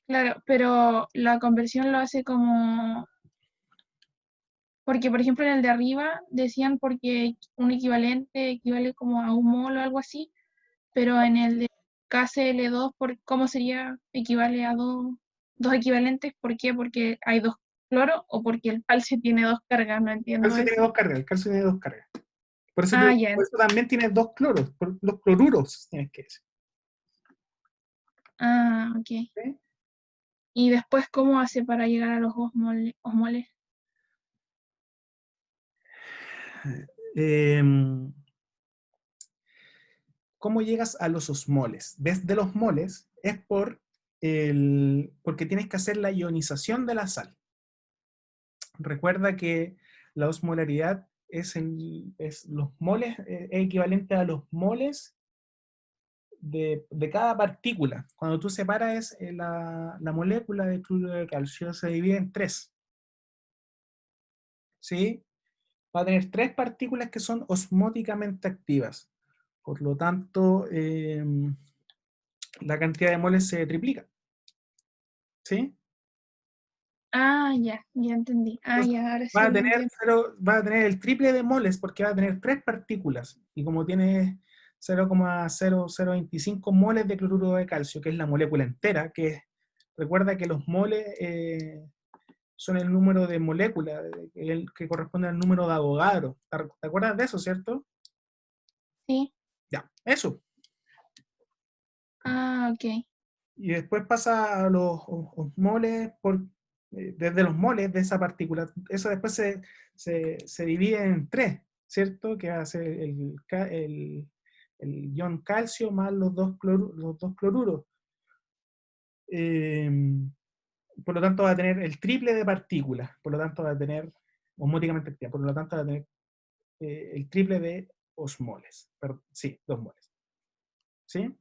O: Claro, pero la conversión lo hace como... Porque, por ejemplo, en el de arriba decían porque un equivalente equivale como a un mol o algo así, pero en el de KCl2, ¿cómo sería? Equivale a dos equivalentes. ¿Por qué? Porque hay dos cloros o porque el calcio tiene dos cargas, no
A: El
O: entiendo
A: calcio tiene
O: eso.
A: dos cargas, el calcio tiene dos cargas. Por eso,
O: Ya.
A: por eso también tiene dos cloros, los cloruros, tienes que decir.
O: Ok.
A: ¿Sí?
O: ¿Y después cómo hace para llegar a los osmoles?
A: ¿Cómo llegas a los osmoles? Desde los moles es porque tienes que hacer la ionización de la sal. Recuerda que la osmolaridad es los moles, es equivalente a los moles de cada partícula. Cuando tú separas la molécula de cloruro de calcio, se divide en 3. ¿Sí? Va a tener 3 partículas que son osmóticamente activas. Por lo tanto, la cantidad de moles se triplica. ¿Sí?
O: Ya entendí. Ya, ahora sí
A: Va a
O: lo
A: tener,
O: entiendo.
A: va a tener el triple de moles porque va a tener 3 partículas. Y como tiene 0,0025 moles de cloruro de calcio, que es la molécula entera, recuerda que los moles son el número de moléculas, que corresponde al número de Avogadro. ¿Te acuerdas de eso, cierto?
O: Sí.
A: Ya, eso.
O: Ok.
A: Y después pasa a los moles, desde los moles de esa partícula. Eso después se divide en 3, ¿cierto? Que va a ser el ion calcio más los dos cloruros. Por lo tanto va a tener el triple de partículas. Por lo tanto va a tener osmóticamente activa. Por lo tanto va a tener el triple de osmoles. Sí, 2 moles. ¿Sí?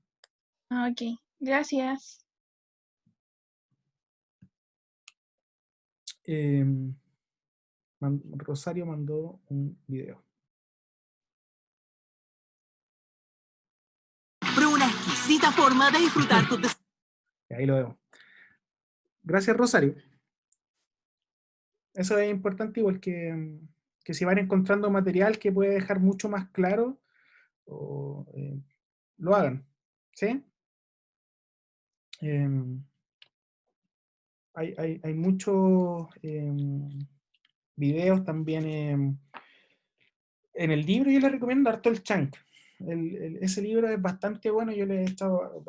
O: Ok. Gracias.
A: Rosario mandó un video.
P: exquisita forma de disfrutar tu
A: Ahí lo vemos. Gracias, Rosario. Eso es importante, igual que si van encontrando material que puede dejar mucho más claro, lo hagan. ¿Sí? Hay muchos videos también en el libro. Yo les recomiendo harto el Chunk. Ese libro es bastante bueno. Yo le he echado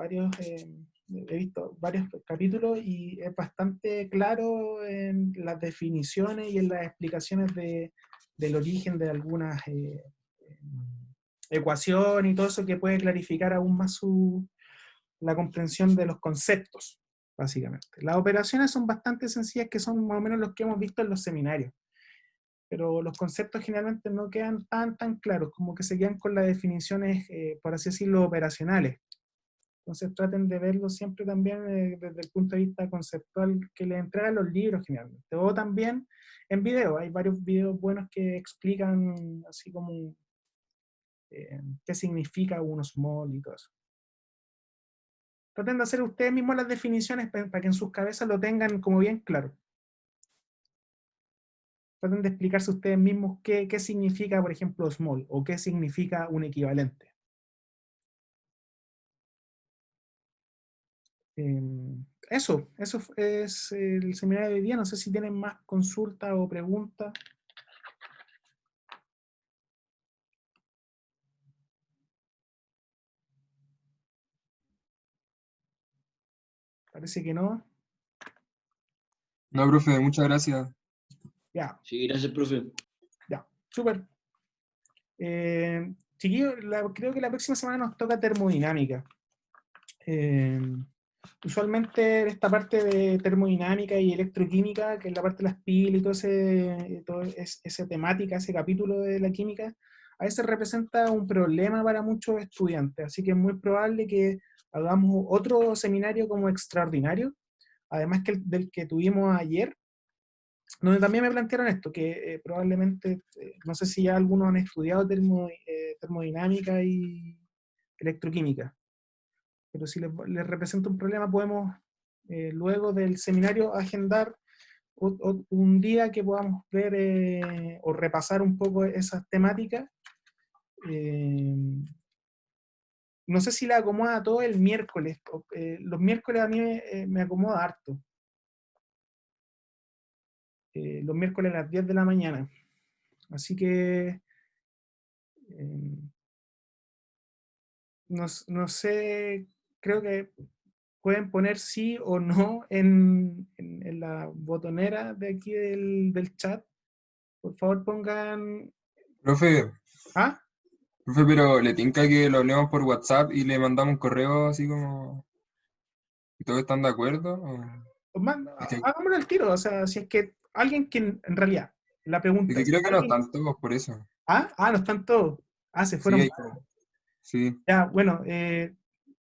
A: he visto varios capítulos y es bastante claro en las definiciones y en las explicaciones del origen de algunas ecuaciones y todo eso, que puede clarificar aún más la comprensión de los conceptos, básicamente. Las operaciones son bastante sencillas, que son más o menos los que hemos visto en los seminarios, pero los conceptos generalmente no quedan tan claros, como que se quedan con las definiciones, por así decirlo, operacionales. Entonces traten de verlo siempre también desde el punto de vista conceptual que les entregan los libros generalmente. O también en video, hay varios videos buenos que explican así como qué significa un osmol y todo eso. Traten de hacer ustedes mismos las definiciones para que en sus cabezas lo tengan como bien claro. Traten de explicarse ustedes mismos qué significa, por ejemplo, osmol, o qué significa un equivalente. Eso es el seminario de hoy día. No sé si tienen más consultas o preguntas. Parece que no.
I: No, profe, muchas gracias.
A: Ya.
J: Sí, gracias, profe.
A: Ya, súper. Chiquillos, creo que la próxima semana nos toca termodinámica. Usualmente esta parte de termodinámica y electroquímica, que es la parte de las pilas y toda esa temática, ese capítulo de la química, a veces representa un problema para muchos estudiantes, así que es muy probable que hagamos otro seminario como extraordinario, además del que tuvimos ayer, donde también me plantearon esto, que probablemente, no sé si ya algunos han estudiado termodinámica y electroquímica, pero si les representa un problema, podemos luego del seminario agendar un día que podamos ver o repasar un poco esas temáticas. No sé si la acomoda todo el miércoles. Los miércoles a mí me acomoda harto. Los miércoles a las 10 de la mañana. Así que no sé, creo que pueden poner sí o no en la botonera de aquí del chat. Por favor pongan...
I: Profe.
A: ¿Ah?
I: Profe, pero ¿le tinca que lo hablemos por WhatsApp y le mandamos un correo así como... ¿Y todos están de acuerdo?
A: Hagámoslo al tiro, o sea, si es que alguien que en realidad, la pregunta
I: Es que
A: es...
I: creo que no están todos por eso.
A: No están todos. Se fueron.
I: Sí, sí.
A: Ya, bueno,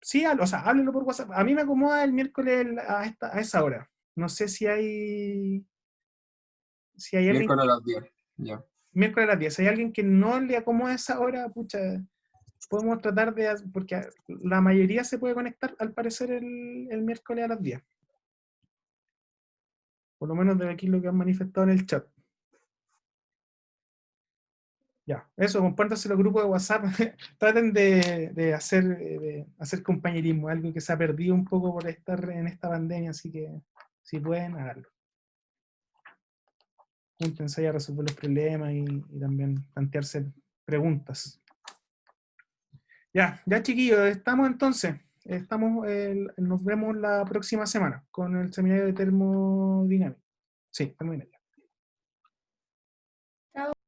A: sí, o sea, háblenlo por WhatsApp. A mí me acomoda el miércoles a esa hora. No sé si hay alguien...
I: Miércoles a las 10, ya.
A: Miércoles a las 10. Si hay alguien que no le acomoda esa hora, pucha, podemos tratar de... Porque la mayoría se puede conectar, al parecer, el miércoles a las 10. Por lo menos de aquí lo que han manifestado en el chat. Ya, eso, compártanse los grupos de WhatsApp. Traten de hacer compañerismo, algo que se ha perdido un poco por estar en esta pandemia, así que si pueden, háganlo. Júntense a resolver los problemas y también plantearse preguntas. Ya chiquillos, estamos entonces. Nos vemos la próxima semana con el seminario de termodinámica. Sí, termodinámica.